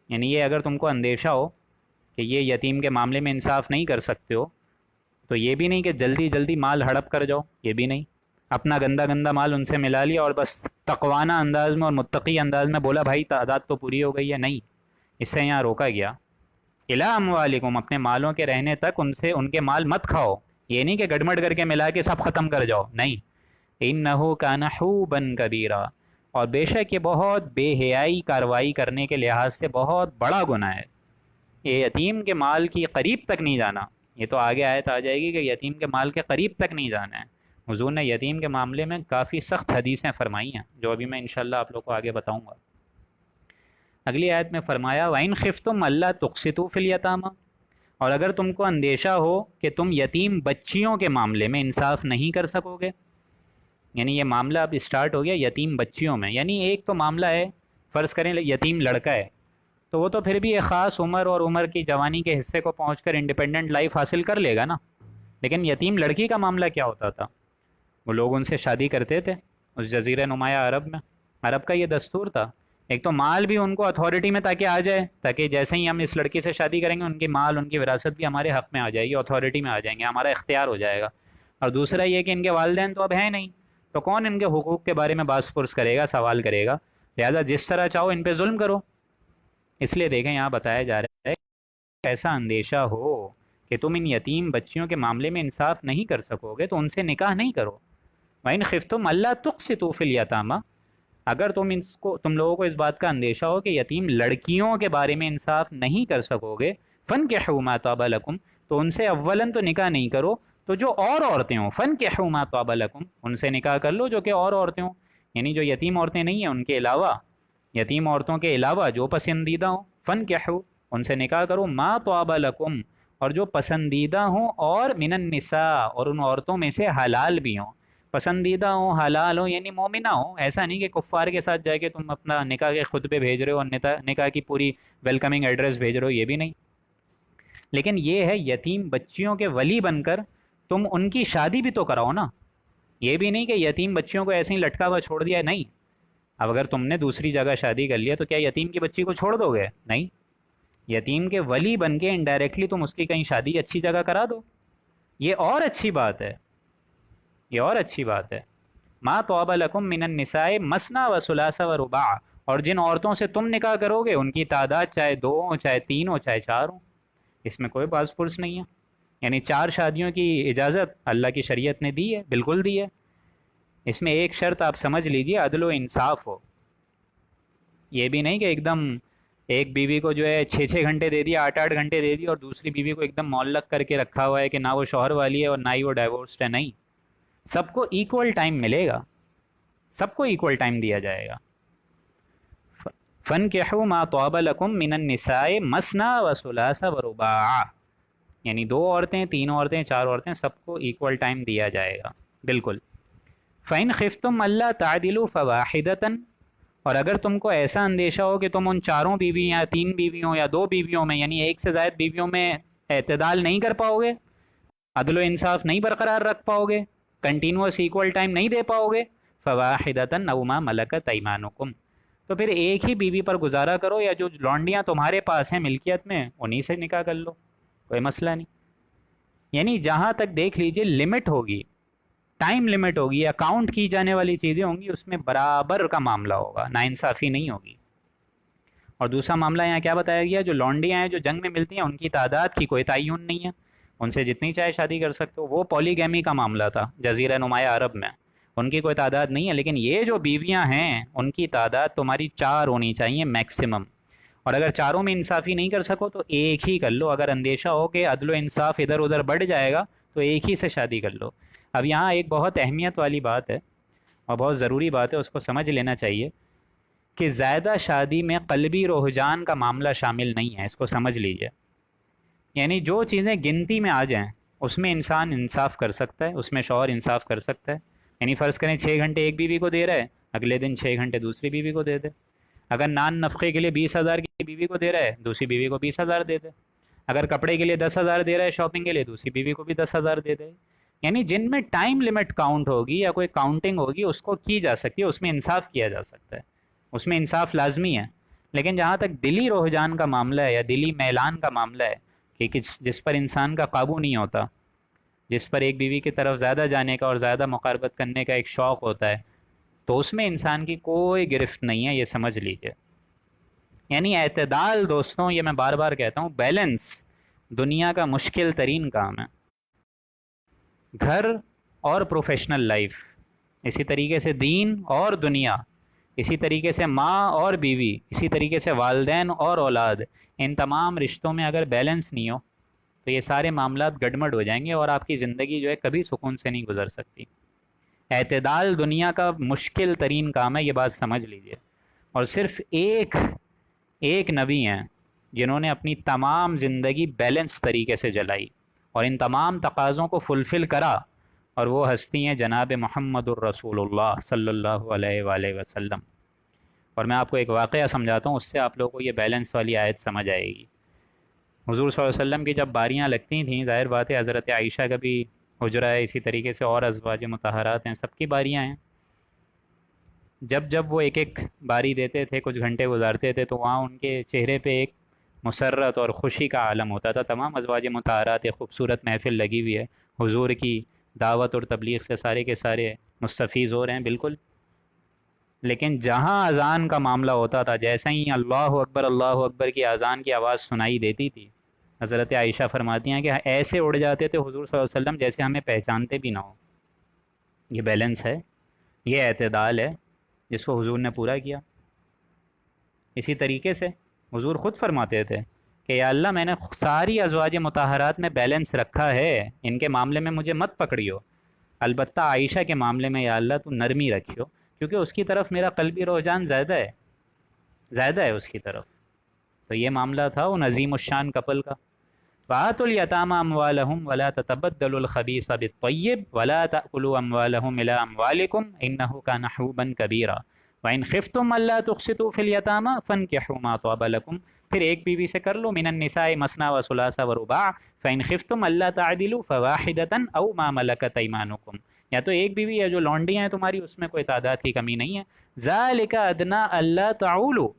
یعنی یہ اگر تم کو اندیشہ ہو کہ یہ یتیم کے معاملے میں انصاف نہیں کر سکتے ہو، تو یہ بھی نہیں کہ جلدی جلدی مال ہڑپ کر جاؤ، یہ بھی نہیں اپنا گندا گندا مال ان سے ملا لیا اور بس تقوانہ انداز میں اور متقی انداز میں بولا بھائی تعداد تو پوری ہو گئی ہے، نہیں، اس سے یہاں روکا گیا۔ الا اموالکم، اپنے مالوں کے رہنے تک ان سے ان کے مال مت کھاؤ، یہ نہیں کہ گڑمڑ کر کے ملا کے سب ختم کر جاؤ، نہیں۔ انہ کان حوبا کبیرا، اور بے شک یہ بہت بے حیائی کاروائی کرنے کے لحاظ سے بہت بڑا گناہ ہے۔ یہ یتیم کے مال کی قریب تک نہیں جانا، یہ تو آگے آیت آ جائے گی کہ یتیم کے مال کے قریب تک نہیں جانا ہے۔ حضور نے یتیم کے معاملے میں کافی سخت حدیثیں فرمائی ہیں، جو ابھی میں انشاءاللہ آپ لوگ کو آگے بتاؤں گا۔ اگلی آیت میں فرمایا وَإِنْ خِفْتُمْ أَلَّا تُقْسِطُوا فِي الْيَتَامَىٰ، اور اگر تم کو اندیشہ ہو کہ تم یتیم بچیوں کے معاملے میں انصاف نہیں کر سکو گے، یعنی یہ معاملہ اب اسٹارٹ ہو گیا یتیم بچیوں میں، یعنی ایک تو معاملہ ہے فرض کریں یتیم لڑکا ہے تو وہ تو پھر بھی ایک خاص عمر اور عمر کی جوانی کے حصے کو پہنچ کر انڈیپینڈنٹ لائف حاصل کر لے گا نا، لیکن یتیم لڑکی کا معاملہ کیا ہوتا تھا؟ وہ لوگ ان سے شادی کرتے تھے اس جزیرہ نمایاں عرب میں، عرب کا یہ دستور تھا، ایک تو مال بھی ان کو اتھارٹی میں تاکہ آ جائے، تاکہ جیسے ہی ہم اس لڑکی سے شادی کریں گے ان کی مال ان کی وراثت بھی ہمارے حق میں آ جائے گی، اتھارٹی میں آ جائیں گے، ہمارا اختیار ہو جائے گا۔ اور دوسرا یہ کہ ان کے والدین تو اب ہیں نہیں، تو کون ان کے حقوق کے بارے میں باس پرس کرے گا، سوال کرے گا، لہذا جس طرح چاہو ان پہ ظلم کرو۔ اس لیے دیکھیں یہاں بتایا جا رہا ہے کہ ایسا اندیشہ ہو کہ تم ان یتیم بچیوں کے معاملے میں انصاف نہیں کر سکو گے تو ان سے نکاح نہیں کرو۔ وَإِنْ خِفْتُمْ أَلَّا تُقْسِطُوا فِي الْيَتَامَىٰ، اگر تم لوگوں کو اس بات کا اندیشہ ہو کہ یتیم لڑکیوں کے بارے میں انصاف نہیں کر سکو گے، فَانْكِحُوا مَا طَابَ لَكُمْ، تو ان سے اولاً تو نکاح نہیں کرو، تو جو اور عورتیں ہوں فَانْكِحُوا مَا طَابَ لَكُمْ، ان سے نکاح کر لو جو کہ اور عورتیں ہوں، یعنی جو یتیم عورتیں نہیں ہیں ان کے علاوہ، یتیم عورتوں کے علاوہ جو پسندیدہ ہوں، فَانْكِحُوا، ان سے نکاح کرو، مَا طَابَ لَكُمْ، اور جو پسندیدہ ہوں، اور مِنَ النِّسَاء، اور ان عورتوں میں سے حلال بھی ہوں، پسندیدہ ہوں حلال ہوں یعنی مومنہ ہوں، ایسا نہیں کہ کفار کے ساتھ جا کے تم اپنا نکاح کے خطبے بھیج رہے ہو اور نکاح کی پوری ویلکمنگ ایڈریس بھیج رہے ہو، یہ بھی نہیں، لیکن یہ ہے یتیم بچیوں کے ولی بن کر تم ان کی شادی بھی تو کراؤ نا، یہ بھی نہیں کہ یتیم بچیوں کو ایسے ہی لٹکا ہوا چھوڑ دیا، نہیں۔ اب اگر تم نے دوسری جگہ شادی کر لیا تو کیا یتیم کی بچی کو چھوڑ دو گے؟ نہیں، یتیم کے ولی بن کے انڈائریکٹلی تم اس کی کہیں شادی اچھی جگہ کرا دو، یہ اور اچھی بات ہے، یہ اور اچھی بات ہے۔ ما طاب لکم من النساء مثنی و ثلاث و رباع، اور جن عورتوں سے تم نکاح کرو گے ان کی تعداد چاہے 2 ہوں، چاہے 3 ہوں، چاہے 4 ہوں، اس میں کوئی باز پرس نہیں ہے، یعنی 4 شادیوں کی اجازت اللہ کی شریعت نے دی ہے، بالکل دی ہے۔ اس میں ایک شرط آپ سمجھ لیجئے، عدل و انصاف ہو، یہ بھی نہیں کہ ایک دم ایک بیوی کو جو ہے 6 گھنٹے دے دیا، 8 گھنٹے دے دیا، اور دوسری بیوی کو ایک دم معلق کر کے رکھا ہوا ہے کہ نہ وہ شوہر والی ہے اور نہ ہی وہ ڈائیورسڈ ہے، نہیں، سب کو ایکول ٹائم ملے گا، سب کو ایکول ٹائم دیا جائے گا۔ فَانْكِحُوا مَا طَابَ لَكُم مِّنَ النِّسَاءِ مَثْنَىٰ وَثُلَاثَ وَرُبَاعَ، یعنی 2 عورتیں، 3 عورتیں، 4 عورتیں، سب کو ایکول ٹائم دیا جائے گا، بالکل۔ فَإِنْ خِفْتُمْ أَلَّا تَعْدِلُوا فَوَاحِدَةً، اور اگر تم کو ایسا اندیشہ ہو کہ تم ان 4 بیویوں یا 3 بیویوں یا 2 بیویوں میں، یعنی ایک سے زائد بیویوں میں اعتدال نہیں کر پاؤ گے، عدل و انصاف نہیں برقرار رکھ پاؤ گے، کنٹینوس ایکول ٹائم نہیں دے پاؤ گے، فواحدۃ او ما ملکت ایمانکم، تو پھر ایک ہی بیوی پر گزارا کرو، یا جو لونڈیاں تمہارے پاس ہیں ملکیت میں انہی سے نکاح کر لو، کوئی مسئلہ نہیں۔ یعنی جہاں تک دیکھ لیجئے لمٹ ہوگی، ٹائم لمٹ ہوگی، اکاؤنٹ کی جانے والی چیزیں ہوں گی، اس میں برابر کا معاملہ ہوگا، ناانصافی نہیں ہوگی۔ اور دوسرا معاملہ یہاں کیا بتایا گیا، جو لونڈیاں ہیں جو جنگ میں ملتی ہیں ان کی تعداد کی کوئی تعین نہیں ہے، ان سے جتنی چاہے شادی کر سکتے ہو، وہ پولیگیمی کا معاملہ تھا جزیرہ نمایاں عرب میں، ان کی کوئی تعداد نہیں ہے، لیکن یہ جو بیویاں ہیں ان کی تعداد تمہاری 4 ہونی چاہیے میکسیمم، اور اگر 4 میں انصافی نہیں کر سکو تو ایک ہی کر لو، اگر اندیشہ ہو کہ عدل و انصاف ادھر ادھر بڑھ جائے گا تو ایک ہی سے شادی کر لو۔ اب یہاں ایک بہت اہمیت والی بات ہے اور بہت ضروری بات ہے، اس کو سمجھ لینا چاہیے کہ زیادہ شادی میں قلبی رجحان کا معاملہ شامل نہیں ہے، اس کو سمجھ لیجئے۔ یعنی جو چیزیں گنتی میں آ جائیں اس میں انسان انصاف کر سکتا ہے، اس میں شوہر انصاف کر سکتا ہے۔ یعنی فرض کریں 6 گھنٹے ایک بیوی کو دے رہا ہے، اگلے دن 6 گھنٹے دوسری بیوی کو دے دے۔ اگر نان نفقے کے لیے 20,000 کی بیوی کو دے رہا ہے، دوسری بیوی کو 20,000 دے دے۔ اگر کپڑے کے لیے 10,000 دے رہا ہے شاپنگ کے لیے، دوسری بیوی کو بھی 10,000 دے دے۔ یعنی جن میں ٹائم لمٹ کاؤنٹ ہوگی یا کوئی کاؤنٹنگ ہوگی اس کو کی جا سکتی ہے، اس میں انصاف کیا جا سکتا ہے، اس میں انصاف لازمی ہے۔ لیکن جہاں تک دلی رجحان کا معاملہ ہے یا دلی میلان کا معاملہ ہے کہ جس پر انسان کا قابو نہیں ہوتا، جس پر ایک بیوی کی طرف زیادہ جانے کا اور زیادہ مقاربت کرنے کا ایک شوق ہوتا ہے، تو اس میں انسان کی کوئی گرفت نہیں ہے، یہ سمجھ لیجئے۔ یعنی اعتدال دوستوں، یہ میں بار بار کہتا ہوں، بیلنس دنیا کا مشکل ترین کام ہے۔ گھر اور پروفیشنل لائف، اسی طریقے سے دین اور دنیا، اسی طریقے سے ماں اور بیوی، اسی طریقے سے والدین اور اولاد، ان تمام رشتوں میں اگر بیلنس نہیں ہو تو یہ سارے معاملات گڈمڈ ہو جائیں گے اور آپ کی زندگی جو ہے کبھی سکون سے نہیں گزر سکتی۔ اعتدال دنیا کا مشکل ترین کام ہے، یہ بات سمجھ لیجئے۔ اور صرف ایک نبی ہیں جنہوں نے اپنی تمام زندگی بیلنس طریقے سے جلائی اور ان تمام تقاضوں کو فلفل کرا، اور وہ ہستی ہیں جناب محمد الرسول اللہ صلی اللہ علیہ وآلہ وسلم۔ اور میں آپ کو ایک واقعہ سمجھاتا ہوں، اس سے آپ لوگوں کو یہ بیلنس والی آیت سمجھ آئے گی۔ حضور صلی اللہ علیہ وسلم کی جب باریاں لگتی تھیں، ظاہر بات ہے حضرت عائشہ کا بھی حجرہ ہے، اسی طریقے سے اور ازواج مطہرات ہیں، سب کی باریاں ہیں۔ جب وہ ایک ایک باری دیتے تھے، کچھ گھنٹے گزارتے تھے، تو وہاں ان کے چہرے پہ ایک مسرت اور خوشی کا عالم ہوتا تھا۔ تمام ازواج مطہرات، ایک خوبصورت محفل لگی ہوئی ہے، حضور کی دعوت اور تبلیغ سے سارے کے سارے مستفیض ہو رہے ہیں، بالکل۔ لیکن جہاں اذان کا معاملہ ہوتا تھا، جیسے ہی اللہ اکبر کی اذان کی آواز سنائی دیتی تھی، حضرت عائشہ فرماتی ہیں کہ ایسے اڑ جاتے تھے حضور صلی اللہ علیہ وسلم جیسے ہمیں پہچانتے بھی نہ ہو۔ یہ بیلنس ہے، یہ اعتدال ہے جس کو حضور نے پورا کیا۔ اسی طریقے سے حضور خود فرماتے تھے کہ یا اللہ، میں نے ساری ازواج مطہرات میں بیلنس رکھا ہے، ان کے معاملے میں مجھے مت پکڑیو، البتہ عائشہ کے معاملے میں یا اللہ تو نرمی رکھیو، کیونکہ اس کی طرف میرا قلبی رجحان زیادہ ہے اس کی طرف۔ تو یہ معاملہ تھا ان عظیم الشان کپل کا۔ وَآتُوا الْيَتَامَى أَمْوَالَهُمْ وَلَا تَتَبَدَّلُوا الْخَبِيثَ بِالطَّيِّبِ وَلَا تَأْكُلُوا أَمْوَالَهُمْ إِلَىٰ أَمْوَالِكُمْ إِنَّهُ كَانَ حُوبًا كَبِيرًا وَإِنْ خِفْتُمْ أَلَّا تُقْسِطُوا فِي الْيَتَامَى فَانكِحُوا مَا طَابَ لَكُمْ، پھر ایک بیوی سے کر لو، من النساء مثنى وثلاث ورباع فإن خفتم ألا تعدلوا فواحدة أو ما ملكت أيمانكم، یا تو ایک بیوی یا جو لونڈیاں ہیں تمہاری، اس میں کوئی تعداد کی کمی نہیں ہے۔ ذَلِكَ أَدْنَىٰ أَلَّا تَعُولُوا،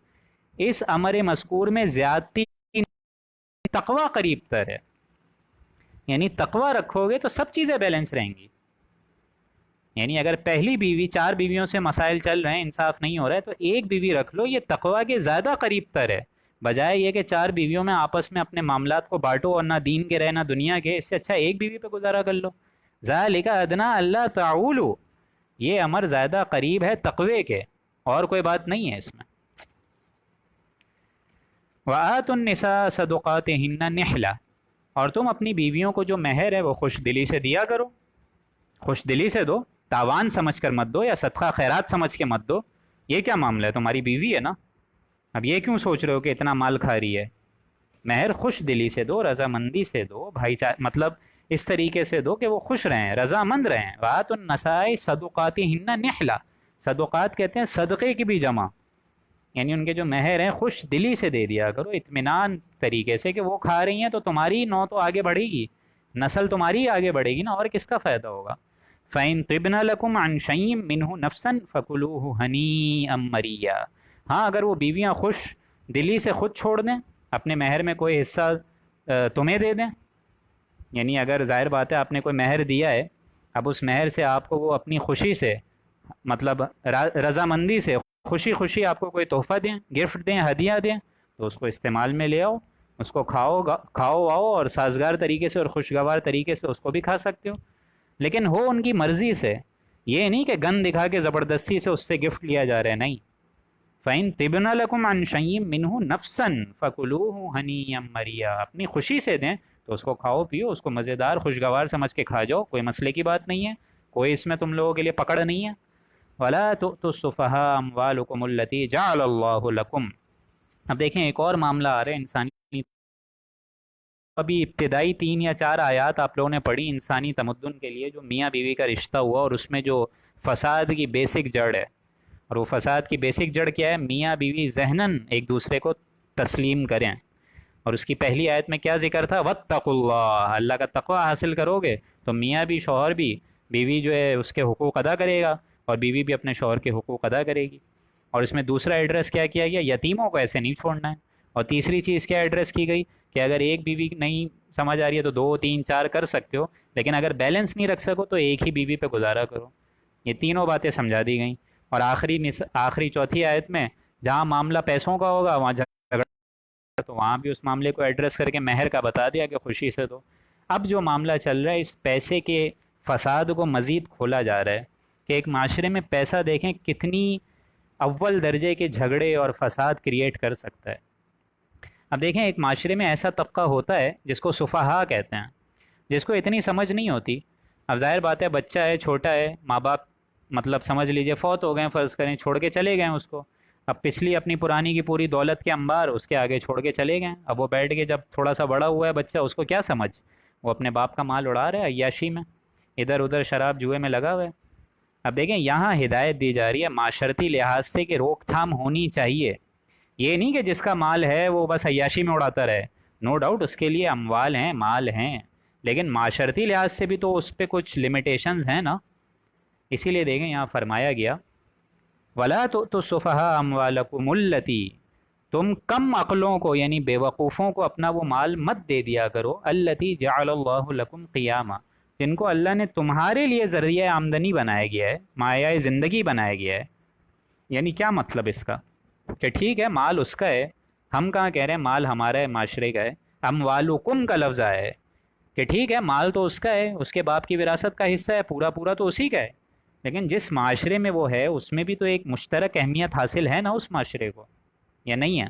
اس امر مذکور میں زیادتی، تقوی قریب تر ہے۔ یعنی تقوی رکھو گے تو سب چیزیں بیلنس رہیں گی۔ یعنی اگر پہلی بیوی 4 بیویوں سے مسائل چل رہے ہیں، انصاف نہیں ہو رہا ہے، تو ایک بیوی رکھ لو، یہ تقوی کے زیادہ قریب تر ہے، بجائے یہ کہ 4 بیویوں میں آپس میں اپنے معاملات کو بانٹو اور نہ دین کے رہے نہ دنیا کے، اس سے اچھا ایک بیوی پہ گزارا کر لو۔ ذالک ادنیٰ اللہ تعولوا، یہ امر زیادہ قریب ہے تقوی کے، اور کوئی بات نہیں ہے اس میں۔ وآتوا النساء صدقاتہن نحلہ، اور تم اپنی بیویوں کو جو مہر ہے وہ خوش دلی سے دیا کرو، خوش دلی سے دو، تاوان سمجھ کر مت دو یا صدقہ خیرات سمجھ کے مت دو۔ یہ کیا معاملہ ہے، تمہاری بیوی ہے نا، اب یہ کیوں سوچ رہے ہو کہ اتنا مال کھا رہی ہے؟ مہر خوش دلی سے دو، رضامندی سے دو، بھائی مطلب اس طریقے سے دو کہ وہ خوش رہیں، رضامند رہیں۔ وآتوا النساء صدقاتہن نحلہ، صدقات کہتے ہیں صدقے کی بھی جمع، یعنی ان کے جو مہر ہیں خوش دلی سے دے دیا کرو، اطمینان طریقے سے کہ وہ کھا رہی ہیں تو تمہاری نو تو آگے بڑھے گی، نسل تمہاری آگے بڑھے گی نا، اور کس کا فائدہ ہوگا۔ فَإِن طِبْنَ لَكُمْ عَنْ شَيْءٍ مِّنْهُ نَفْسًا فَكُلُوهُ هَنِيئًا مَرِيًّا، ہاں اگر وہ بیویاں خوش دلی سے خود چھوڑ دیں، اپنے مہر میں کوئی حصہ تمہیں دے دیں، یعنی اگر ظاہر بات ہے آپ نے کوئی مہر دیا ہے، اب اس مہر سے آپ کو وہ اپنی خوشی سے، مطلب رضامندی سے خوشی خوشی آپ کو کوئی تحفہ دیں، گفٹ دیں، ہدیہ دیں، تو اس کو استعمال میں لے آؤ، اس کو کھاؤ آؤ، اور سازگار طریقے سے اور خوشگوار طریقے سے اس کو بھی کھا سکتے ہو، لیکن ہو ان کی مرضی سے، یہ نہیں کہ گن دکھا کے زبردستی سے اس سے گفٹ لیا جا رہا ہے، نہیں۔ فَإِن طِبْنَ لَكُمْ عَنْ شَيْءٍ مِّنْهُ نَفْسًا فَكُلُوهُ هَنِيًّا مَرِيًّا، اپنی خوشی سے دیں تو اس کو کھاؤ پیو، اس کو مزیدار خوشگوار سمجھ کے کھا جاؤ، کوئی مسئلے کی بات نہیں ہے، کوئی اس میں تم لوگوں کے لیے پکڑ نہیں ہے۔ ولا تؤتوا السفهاء اموالکم التی جعل اللہ لکم. اب دیکھیں ایک اور معاملہ آ رہا ہے انسانی. ابھی ابتدائی 3 یا 4 آیات آپ لوگوں نے پڑھی انسانی تمدن کے لیے، جو میاں بیوی کا رشتہ ہوا اور اس میں جو فساد کی بیسک جڑ ہے. اور وہ فساد کی بیسک جڑ کیا ہے؟ میاں بیوی ذہناً ایک دوسرے کو تسلیم کریں. اور اس کی پہلی آیت میں کیا ذکر تھا؟ واتقوا اللہ، اللہ کا تقوی حاصل کرو گے تو میاں بھی شوہر بھی، بیوی جو ہے اس کے حقوق ادا کرے گا اور بیوی بھی اپنے شوہر کے حقوق ادا کرے گی. اور اس میں دوسرا ایڈریس کیا کیا گیا؟ یتیموں کو ایسے نہیں چھوڑنا ہے. اور تیسری چیز کیا ایڈریس کی گئی؟ کہ اگر ایک بیوی نہیں سمجھ آ رہی ہے تو 2 3 4 کر سکتے ہو، لیکن اگر بیلنس نہیں رکھ سکو تو ایک ہی بیوی پہ گزارا کرو. یہ تینوں باتیں سمجھا دی گئیں. اور آخری چوتھی آیت میں جہاں معاملہ پیسوں کا ہوگا وہاں جھگڑا، تو وہاں بھی اس معاملے کو ایڈریس کر کے مہر کا بتا دیا کہ خوشی سے دو. اب جو معاملہ چل رہا ہے اس پیسے کے فساد کو مزید کھولا جا رہا ہے کہ ایک معاشرے میں پیسہ دیکھیں کتنی اول درجے کے جھگڑے اور فساد کریٹ کر سکتا ہے. اب دیکھیں ایک معاشرے میں ایسا طبقہ ہوتا ہے جس کو سفہا کہتے ہیں، جس کو اتنی سمجھ نہیں ہوتی. اب ظاہر بات ہے بچہ ہے، چھوٹا ہے، ماں باپ مطلب سمجھ لیجئے فوت ہو گئے، فرض کریں چھوڑ کے چلے گئے اس کو. اب پچھلی اپنی پرانی کی پوری دولت کے انبار اس کے آگے چھوڑ کے چلے گئے. اب وہ بیٹھ کے جب تھوڑا سا بڑا ہوا ہے بچہ، اس کو کیا سمجھ؟ وہ اپنے باپ کا مال اڑا رہا ہے عیاشی میں، ادھر ادھر شراب جوئے میں لگا ہوا ہے. اب دیکھیں یہاں ہدایت دی جا رہی ہے معاشرتی لحاظ سے کہ روک تھام ہونی چاہیے. یہ نہیں کہ جس کا مال ہے وہ بس عیاشی میں اڑاتا رہے. نو ڈاؤٹ اس کے لیے اموال ہیں، مال ہیں، لیکن معاشرتی لحاظ سے بھی تو اس پہ کچھ لمیٹیشنز ہیں نا. اسی لیے دیکھیں یہاں فرمایا گیا وَلَا تُؤْتُوا السُّفَهَاءَ أَمْوَالَكُمُ الَّتِي، تم کم عقلوں کو یعنی بے وقوفوں کو اپنا وہ مال مت دے دیا کرو، الَّتِي جَعَلَ اللَّهُ لَكُمْ قِيَامًا، جن کو اللہ نے تمہارے لیے ذریعہ آمدنی بنایا گیا ہے، مایہ زندگی بنایا گیا ہے. یعنی کیا مطلب اس کا؟ کہ ٹھیک ہے مال اس کا ہے، ہم کہاں کہہ رہے ہیں مال ہمارا ہے، معاشرے کا ہے. اموالکم کا لفظ آیا ہے کہ ٹھیک ہے مال تو اس کا ہے، اس کے باپ کی وراثت کا حصہ ہے، پورا پورا تو اسی کا ہے، لیکن جس معاشرے میں وہ ہے اس میں بھی تو ایک مشترک اہمیت حاصل ہے نا اس معاشرے کو، یا نہیں ہے؟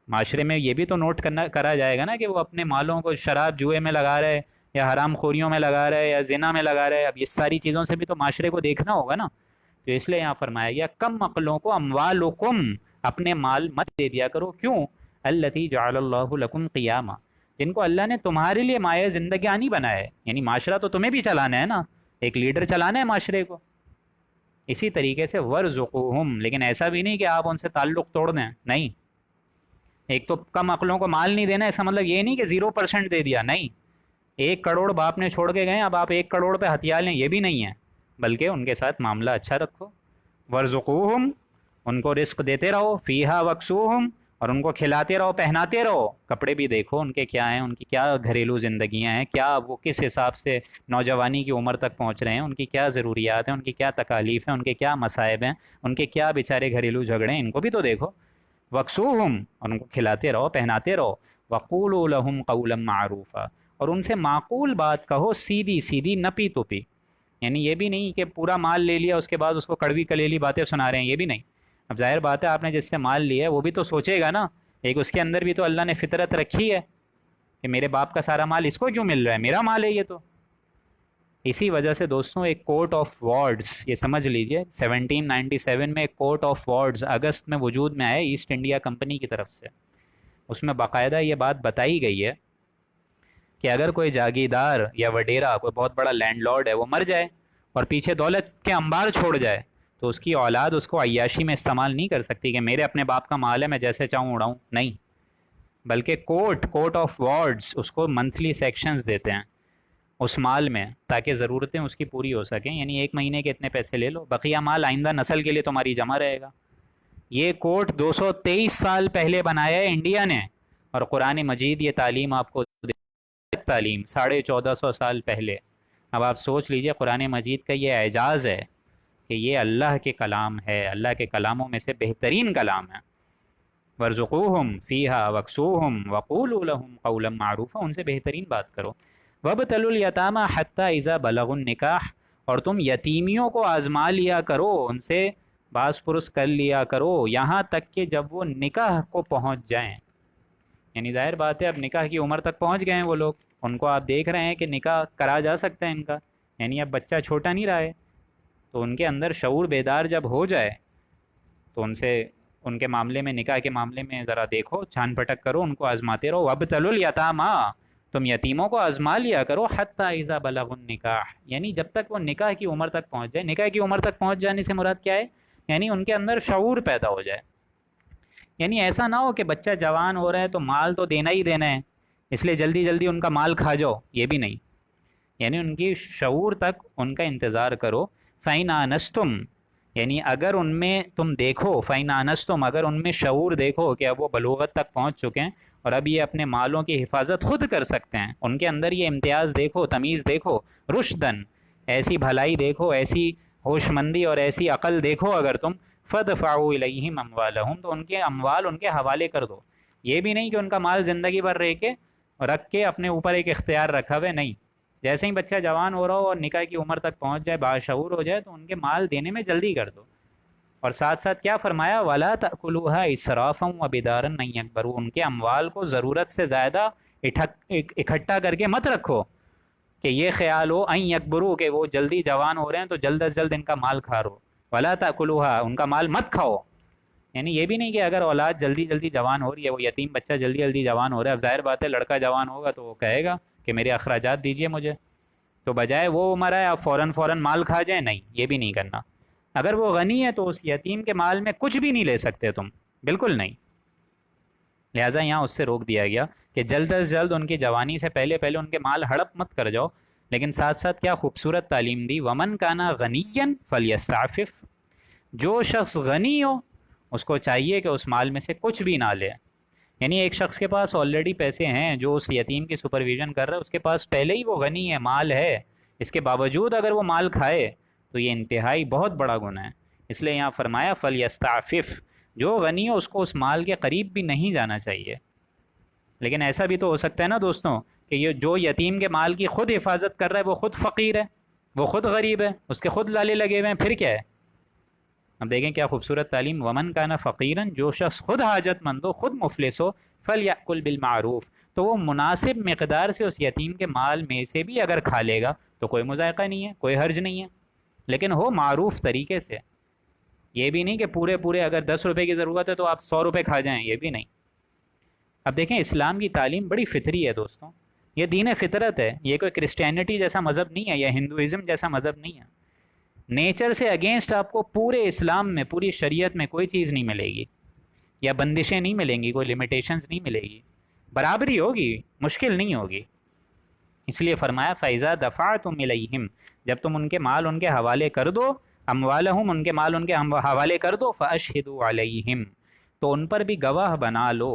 معاشرے میں یہ بھی تو نوٹ کرا جائے گا نا کہ وہ اپنے مالوں کو شراب جوئے میں لگا رہے، یا حرام خوریوں میں لگا رہے، یا زنا میں لگا رہے. اب یہ ساری چیزوں سے بھی تو معاشرے کو دیکھنا ہوگا نا. تو اس لیے یہاں فرمایا گیا کم عقلوں کو اموالکم، اپنے مال مت دے دیا کرو. کیوں؟ التی جعل اللہ لکم قیاما، جن کو اللہ نے تمہارے لیے مایہ زندگانی بنایا ہے. یعنی معاشرہ تو تمہیں بھی چلانا ہے نا، ایک لیڈر چلانا ہے معاشرے کو. اسی طریقے سے ورزقوہم، لیکن ایسا بھی نہیں کہ آپ ان سے تعلق توڑ دیں، نہیں. ایک تو کم عقلوں کو مال نہیں دینا، اس کا مطلب یہ نہیں کہ 0% دے دیا، نہیں. 1 کروڑ باپ نے چھوڑ کے گئے، اب آپ 1 کروڑ پہ ہتھیار لیں، یہ بھی نہیں ہے، بلکہ ان کے ساتھ معاملہ اچھا رکھو. ورزقوہم، ان کو رزق دیتے رہو، فیہا وکسوہم، اور ان کو کھلاتے رہو پہناتے رہو. کپڑے بھی دیکھو ان کے کیا ہیں، ان کی کیا گھریلو زندگیاں ہیں، کیا وہ کس حساب سے نوجوانی کی عمر تک پہنچ رہے ہیں، ان کی کیا ضروریات ہیں، ان کی کیا تکالیف ہیں، ان کے کیا مصائب ہیں، ان کے کیا بیچارے گھریلو جھگڑے ہیں، ان کو بھی تو دیکھو. وکسوہم، اور ان کو کھلاتے رہو پہناتے رہو. وقولوا لہم قولا معروفا، اور ان سے معقول بات کہو، سیدھی سیدھی، نپی تپی. یعنی یہ بھی نہیں کہ پورا مال لے لیا اس کے بعد اس کو کڑوی کلیلی باتیں سنا رہے ہیں، یہ بھی نہیں. اب ظاہر بات ہے آپ نے جس سے مال لیا ہے وہ بھی تو سوچے گا نا، ایک اس کے اندر بھی تو اللہ نے فطرت رکھی ہے کہ میرے باپ کا سارا مال اس کو کیوں مل رہا ہے، میرا مال ہے یہ تو. اسی وجہ سے دوستوں ایک کورٹ آف وارڈز، یہ سمجھ لیجئے 1797 میں ایک کورٹ آف وارڈز اگست میں وجود میں آئے ایسٹ انڈیا کمپنی کی طرف سے. اس میں باقاعدہ یہ بات بتائی گئی ہے کہ اگر کوئی جاگیردار یا وڈیرا، کوئی بہت بڑا لینڈ لارڈ ہے، وہ مر جائے اور پیچھے دولت کے انبار چھوڑ جائے، تو اس کی اولاد اس کو عیاشی میں استعمال نہیں کر سکتی کہ میرے اپنے باپ کا مال ہے میں جیسے چاہوں اڑاؤں، نہیں. بلکہ کورٹ آف وارڈز اس کو منتھلی سیکشنز دیتے ہیں اس مال میں، تاکہ ضرورتیں اس کی پوری ہو سکیں. یعنی 1 مہینے کے اتنے پیسے لے لو، بقیہ مال آئندہ نسل کے لیے تمہاری جمع رہے گا. یہ کورٹ 223 سال پہلے بنایا ہے انڈیا نے، اور قرآن مجید یہ تعلیم آپ کو تعلیم 1450 سال پہلے. اب آپ سوچ لیجئے قرآن مجید کا یہ اعجاز ہے کہ یہ اللہ کے کلام ہے، اللہ کے کلاموں میں سے بہترین کلام ہے. ورزقوہم فیہا وکسوہم وقولوا لہم قولا معروفا، ان سے بہترین بات کرو. وابتلوا الیتامی حتی اذا بلغوا النکاح، اور تم یتیمیوں کو آزما لیا کرو، ان سے باس پرس کر لیا کرو یہاں تک کہ جب وہ نکاح کو پہنچ جائیں. یعنی ظاہر بات ہے اب نکاح کی عمر تک پہنچ گئے ہیں وہ لوگ، ان کو آپ دیکھ رہے ہیں کہ نکاح کرا جا سکتا ہے ان کا، یعنی اب بچہ چھوٹا نہیں رہا ہے. تو ان کے اندر شعور بیدار جب ہو جائے تو ان کے معاملے میں، نکاح کے معاملے میں ذرا دیکھو، چھان پھٹک کرو، ان کو آزماتے رہو. وابتلوا الیتامی، تم یتیموں کو آزما لیا کرو، حتی اذا بلغوا النکاح، یعنی جب تک وہ نکاح کی عمر تک پہنچ جائے. نکاح کی عمر تک پہنچ جانے سے مراد کیا ہے؟ یعنی ان کے اندر شعور پیدا ہو جائے. یعنی ایسا نہ ہو کہ بچہ جوان ہو رہا ہے تو مال تو دینا ہی دینا ہے، اس لیے جلدی جلدی ان کا مال کھا جاؤ، یہ بھی نہیں. یعنی ان کی شعور تک ان کا انتظار کرو. فَإِنْ آنَسْتُمْ، یعنی اگر ان میں تم دیکھو، فَإِنْ آنَسْتُمْ، اگر ان میں شعور دیکھو کہ اب وہ بلوغت تک پہنچ چکے ہیں اور اب یہ اپنے مالوں کی حفاظت خود کر سکتے ہیں، ان کے اندر یہ امتیاز دیکھو، تمیز دیکھو، رشدن، ایسی بھلائی دیکھو، ایسی ہوش مندی اور ایسی عقل دیکھو اگر تم، فَادْفَعُوا إِلَيْهِمْ أَمْوَالَهُمْ، تو ان کے اموال ان کے حوالے کر دو. یہ بھی نہیں کہ ان کا مال زندگی بھر رکھ کے اپنے اوپر ایک اختیار رکھا ہوئے، نہیں. جیسے ہی بچہ جوان ہو رہا ہو اور نکاح کی عمر تک پہنچ جائے، باشعور ہو جائے، تو ان کے مال دینے میں جلدی کر دو. اور ساتھ ساتھ کیا فرمایا؟ وَلَا تَأْكُلُوهَا إِسْرَافًا وَبِدَارًا أَن يَكْبَرُوا، ان کے اموال کو ضرورت سے زیادہ اکٹھا کر کے مت رکھو کہ یہ خیال ہو ان یکبروا، کہ وہ جلدی جوان ہو رہے ہیں تو جلد از جلد ان کا مال کھا رہو. وَلَا تَأْكُلُوهَا، ان کا مال مت کھاؤ. یعنی یہ بھی نہیں کہ اگر اولاد جلدی جلدی جوان ہو رہی ہے، وہ یتیم بچہ جلدی جلدی جوان ہو رہا ہے، اب ظاہر بات ہے لڑکا جوان ہوگا تو وہ کہے گا کہ میرے اخراجات دیجئے مجھے، تو بجائے وہ عمر ہے آپ فوراً مال کھا جائیں، نہیں، یہ بھی نہیں کرنا. اگر وہ غنی ہے تو اس یتیم کے مال میں کچھ بھی نہیں لے سکتے تم، بالکل نہیں. لہٰذا یہاں اس سے روک دیا گیا کہ جلد از جلد ان کی جوانی سے پہلے ان کے مال ہڑپ مت کر جاؤ. لیکن ساتھ ساتھ کیا خوبصورت تعلیم دی، ومن کانا غنیًا فلیستعفف، جو شخص غنی ہو اس کو چاہیے کہ اس مال میں سے کچھ بھی نہ لے. یعنی ایک شخص کے پاس آلریڈی پیسے ہیں جو اس یتیم کی سپرویژن کر رہا ہے، اس کے پاس پہلے ہی وہ غنی ہے، مال ہے، اس کے باوجود اگر وہ مال کھائے تو یہ انتہائی بہت بڑا گناہ ہے. اس لیے یہاں فرمایا فلیستعفف، جو غنی ہو اس کو اس مال کے قریب بھی نہیں جانا چاہیے. لیکن ایسا بھی تو ہو سکتا ہے نا دوستوں کہ یہ جو یتیم کے مال کی خود حفاظت کر رہا ہے وہ خود فقیر ہے، وہ خود غریب ہے، اس کے خود لالے لگے ہوئے ہیں، پھر کیا ہے؟ اب دیکھیں کیا خوبصورت تعلیم، ومن کانا فقیرن، جو شخص خود حاجت مند ہو، خود مفلس ہو، فلیأکل بالمعروف، تو وہ مناسب مقدار سے اس یتیم کے مال میں سے بھی اگر کھا لے گا تو کوئی مذائقہ نہیں ہے، کوئی حرج نہیں ہے، لیکن ہو معروف طریقے سے. یہ بھی نہیں کہ پورے اگر 10 روپے کی ضرورت ہے تو آپ 100 روپے کھا جائیں، یہ بھی نہیں. اب دیکھیں اسلام کی تعلیم بڑی فطری ہے دوستوں، یہ دین فطرت ہے، یہ کوئی کرسچینٹی جیسا مذہب نہیں ہے یا ہندوازم جیسا مذہب نہیں ہے. نیچر سے اگینسٹ آپ کو پورے اسلام میں، پوری شریعت میں کوئی چیز نہیں ملے گی، یا بندشیں نہیں ملیں گی، کوئی لمیٹیشنز نہیں ملے گی، برابری ہوگی، مشکل نہیں ہوگی. اس لیے فرمایا فَإِذَا دَفَعْتُمْ إِلَيْهِمْ، جب تم ان کے مال ان کے حوالے کر دو، اموالہم، ان کے مال ان کے حوالے کر دو، فَأَشْهِدُوا عَلَيْهِمْ، تو ان پر بھی گواہ بنا لو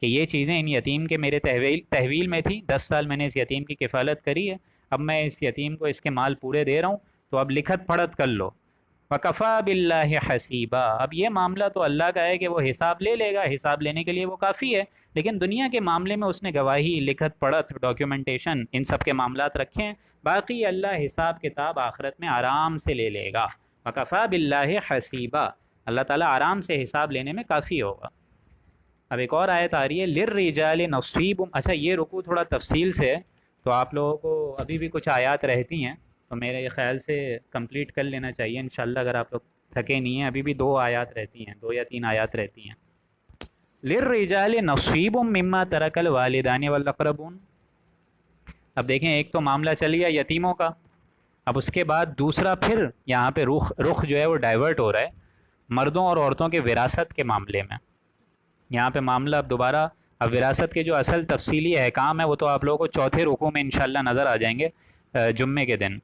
کہ یہ چیزیں ان یتیم کے میرے تحویل میں تھی، 10 سال میں نے اس یتیم کی کفالت کری ہے، اب میں اس یتیم کو اس کے مال پورے دے رہا ہوں، تو اب لکھت پڑھت کر لو. وَكَفَى بِاللَّهِ حَسِيبًا، اب یہ معاملہ تو اللہ کا ہے کہ وہ حساب لے لے گا، حساب لینے کے لیے وہ کافی ہے. لیکن دنیا کے معاملے میں اس نے گواہی، لکھت پڑھت، ڈاکیومنٹیشن، ان سب کے معاملات رکھے ہیں، باقی اللہ حساب کتاب آخرت میں آرام سے لے لے گا. وَكَفَى بِاللَّهِ حَسِيبًا، اللہ تعالیٰ آرام سے حساب لینے میں کافی ہوگا. اب ایک اور آیت آ رہی ہے لِلرِّجَالِ نَصِيبٌ. اچھا یہ رکوع تھوڑا تفصیل سے ہے تو آپ لوگوں کو ابھی بھی کچھ آیات رہتی ہیں تو میرے خیال سے کمپلیٹ کر لینا چاہیے انشاءاللہ، اگر آپ لوگ تھکے نہیں ہیں. ابھی بھی 2 آیات رہتی ہیں، 2 یا 3 آیات رہتی ہیں. لِلرِّجَالِ نَصِيبٌ مِّمَّا تَرَكَ الْوَالِدَانِ وَالْأَقْرَبُونَ. اب دیکھیں ایک تو معاملہ چل گیا یتیموں کا، اب اس کے بعد دوسرا پھر یہاں پہ رخ جو ہے وہ ڈائیورٹ ہو رہا ہے مردوں اور عورتوں کے وراثت کے معاملے میں. یہاں پہ معاملہ اب دوبارہ، اب وراثت کے جو اصل تفصیلی احکام ہے وہ تو آپ لوگوں کو چوتھے رکوع میں انشاءاللہ نظر آ جائیں گے جمعے کے دن.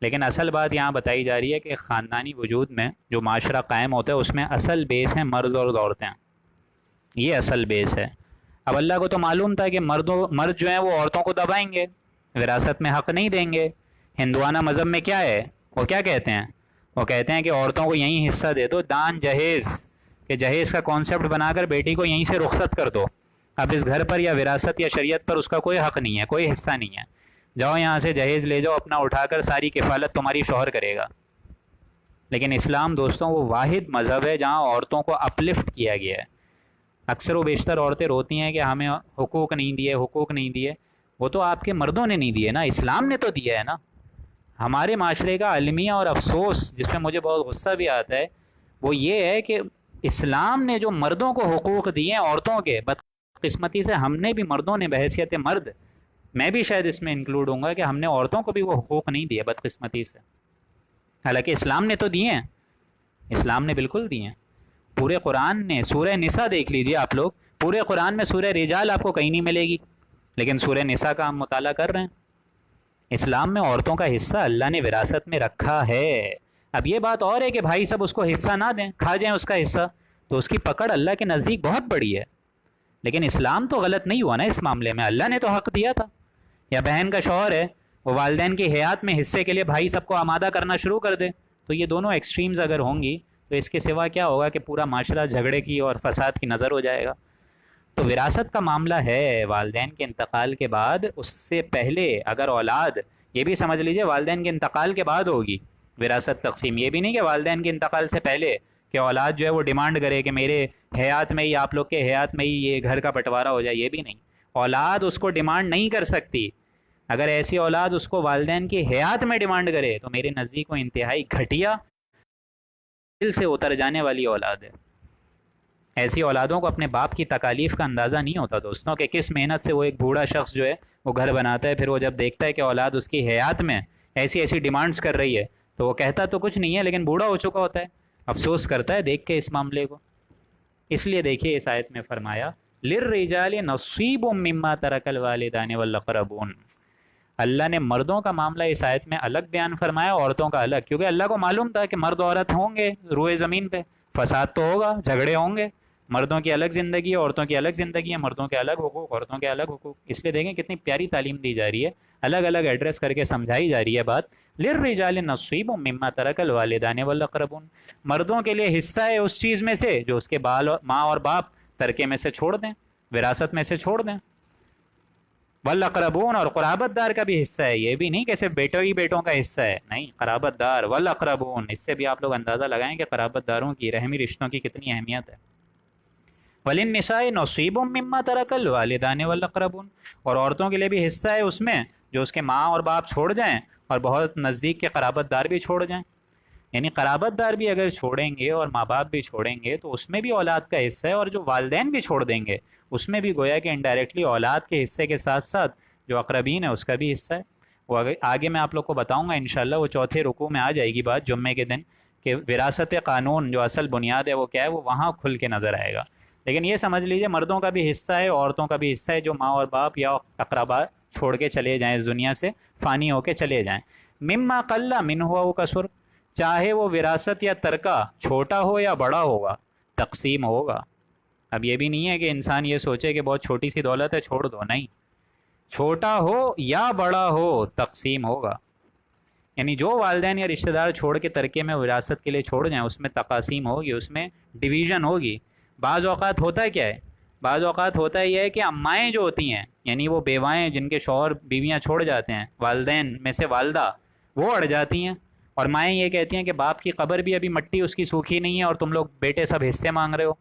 لیکن اصل بات یہاں بتائی جا رہی ہے کہ خاندانی وجود میں جو معاشرہ قائم ہوتا ہے اس میں اصل بیس ہیں مرد اور عورتیں، یہ اصل بیس ہے. اب اللہ کو تو معلوم تھا کہ مرد جو ہیں وہ عورتوں کو دبائیں گے، وراثت میں حق نہیں دیں گے. ہندوانہ مذہب میں کیا ہے، وہ کیا کہتے ہیں، وہ کہتے ہیں کہ عورتوں کو یہیں حصہ دے دو، دان جہیز، کہ جہیز کا کانسیپٹ بنا کر بیٹی کو یہیں سے رخصت کر دو. اب اس گھر پر یا وراثت یا شریعت پر اس کا کوئی حق نہیں ہے، کوئی حصہ نہیں ہے، جاؤ یہاں سے جہیز لے جاؤ اپنا اٹھا کر، ساری کفالت تمہاری شوہر کرے گا. لیکن اسلام دوستوں وہ واحد مذہب ہے جہاں عورتوں کو اپلفٹ کیا گیا ہے. اکثر و بیشتر عورتیں روتی ہیں کہ ہمیں حقوق نہیں دیے، حقوق نہیں دیے. وہ تو آپ کے مردوں نے نہیں دیے نا، اسلام نے تو دیا ہے نا. ہمارے معاشرے کا المیہ اور افسوس جس میں مجھے بہت غصہ بھی آتا ہے وہ یہ ہے کہ اسلام نے جو مردوں کو حقوق دیے ہیں عورتوں کے، بدقسمتی سے ہم نے بھی، مردوں نے بحیثیت مرد، میں بھی شاید اس میں انکلوڈ ہوں گا، کہ ہم نے عورتوں کو بھی وہ حقوق نہیں دیے بدقسمتی سے، حالانکہ اسلام نے تو دیے ہیں، اسلام نے بالکل دیے ہیں۔ پورے قرآن نے، سورہ نساء دیکھ لیجئے آپ لوگ، پورے قرآن میں سورہ رجال آپ کو کہیں نہیں ملے گی، لیکن سورہ نساء کا ہم مطالعہ کر رہے ہیں۔ اسلام میں عورتوں کا حصہ اللہ نے وراثت میں رکھا ہے۔ اب یہ بات اور ہے کہ بھائی سب اس کو حصہ نہ دیں، کھا جائیں اس کا حصہ، تو اس کی پکڑ اللہ کے نزدیک بہت بڑی ہے، لیکن اسلام تو غلط نہیں ہوا نا اس معاملے میں، اللہ نے تو حق دیا تھا۔ یا بہن کا شوہر ہے، وہ والدین کی حیات میں حصے کے لیے بھائی سب کو آمادہ کرنا شروع کر دے، تو یہ دونوں ایکسٹریمز اگر ہوں گی تو اس کے سوا کیا ہوگا کہ پورا معاشرہ جھگڑے کی اور فساد کی نظر ہو جائے گا۔ تو وراثت کا معاملہ ہے، والدین کے انتقال کے بعد، اس سے پہلے اگر اولاد، یہ بھی سمجھ لیجئے والدین کے انتقال کے بعد ہوگی وراثت تقسیم، یہ بھی نہیں کہ والدین کے انتقال سے پہلے کہ اولاد جو ہے وہ ڈیمانڈ کرے کہ میرے حیات میں ہی، آپ لوگ کے حیات میں ہی یہ گھر کا بٹوارا ہو جائے، یہ بھی نہیں، اولاد اس کو ڈیمانڈ نہیں کر سکتی۔ اگر ایسی اولاد اس کو والدین کی حیات میں ڈیمانڈ کرے تو میرے نزدیک وہ انتہائی گھٹیا، دل سے اتر جانے والی اولاد ہے۔ ایسی اولادوں کو اپنے باپ کی تکالیف کا اندازہ نہیں ہوتا دوستوں، کہ کس محنت سے وہ ایک بوڑھا شخص جو ہے وہ گھر بناتا ہے، پھر وہ جب دیکھتا ہے کہ اولاد اس کی حیات میں ایسی ایسی ڈیمانڈز کر رہی ہے تو وہ کہتا تو کچھ نہیں ہے لیکن بوڑھا ہو چکا ہوتا ہے، افسوس کرتا ہے دیکھ کے اس معاملے کو۔ اس لیے دیکھیے اس آیت میں فرمایا للرجال نصیب مما ترک الوالدان والاقربون، اللہ نے مردوں کا معاملہ اس آیت میں الگ بیان فرمایا، عورتوں کا الگ، کیونکہ اللہ کو معلوم تھا کہ مرد عورت ہوں گے روئے زمین پہ، فساد تو ہوگا، جھگڑے ہوں گے، مردوں کی الگ زندگی ہے، عورتوں کی الگ زندگی ہے، مردوں کے الگ حقوق، عورتوں کے الگ حقوق۔ اس لیے دیکھیں کتنی پیاری تعلیم دی جا رہی ہے، الگ الگ ایڈریس کر کے سمجھائی جا رہی ہے بات۔ للرجال نصیب مما ترک الوالدان والاقربون، مردوں کے لیے حصہ ہے اس چیز میں سے جو اس کے ماں اور باپ ترکے میں سے چھوڑ دیں، وراثت میں سے چھوڑ دیں۔ والاقربون، اور قرابت دار کا بھی حصہ ہے، یہ بھی نہیں کہ صرف بیٹوں ہی بیٹوں کا حصہ ہے، نہیں، قرابت دار والاقربون، اس سے بھی آپ لوگ اندازہ لگائیں کہ قرابت داروں کی، رحمی رشتوں کی کتنی اہمیت ہے۔ وللنساء نصیب مما ترک الوالدان والاقربون، اور عورتوں کے لیے بھی حصہ ہے اس میں جو اس کے ماں اور باپ چھوڑ جائیں اور بہت نزدیک کے قرابت دار بھی چھوڑ جائیں، یعنی قرابت دار بھی اگر چھوڑیں گے اور ماں باپ بھی چھوڑیں گے تو اس میں بھی اولاد کا حصہ ہے، اور جو والدین بھی چھوڑ دیں گے اس میں بھی گویا کہ انڈائریکٹلی اولاد کے حصے کے ساتھ ساتھ جو اقربین ہے اس کا بھی حصہ ہے۔ وہ آگے میں آپ لوگ کو بتاؤں گا انشاءاللہ، وہ چوتھے رکوع میں آ جائے گی بات جمعے کے دن، کہ وراثت قانون جو اصل بنیاد ہے وہ کیا ہے، وہ وہاں کھل کے نظر آئے گا۔ لیکن یہ سمجھ لیجئے مردوں کا بھی حصہ ہے، عورتوں کا بھی حصہ ہے، جو ماں اور باپ یا اقربا چھوڑ کے چلے جائیں اس دنیا سے، فانی ہو کے چلے جائیں، مما قل منہ او کثر، چاہے وہ وراثت یا ترکہ چھوٹا ہو یا بڑا ہوگا، تقسیم ہوگا۔ اب یہ بھی نہیں ہے کہ انسان یہ سوچے کہ بہت چھوٹی سی دولت ہے چھوڑ دو، نہیں، چھوٹا ہو یا بڑا ہو تقسیم ہوگا، یعنی جو والدین یا رشتہ دار چھوڑ کے ترکے میں وراثت کے لیے چھوڑ جائیں اس میں تقاسیم ہوگی، اس میں ڈویژن ہوگی۔ بعض اوقات ہوتا ہے کیا ہے، بعض اوقات ہوتا ہے یہ ہے کہ امائیں جو ہوتی ہیں، یعنی وہ بیوائیں جن کے شوہر بیویاں چھوڑ جاتے ہیں، والدین میں سے والدہ وہ اڑ جاتی ہیں، اور مائیں یہ کہتی ہیں کہ باپ کی قبر بھی ابھی مٹی اس کی سوکھی نہیں ہے اور تم لوگ بیٹے سب حصے مانگ رہے ہو۔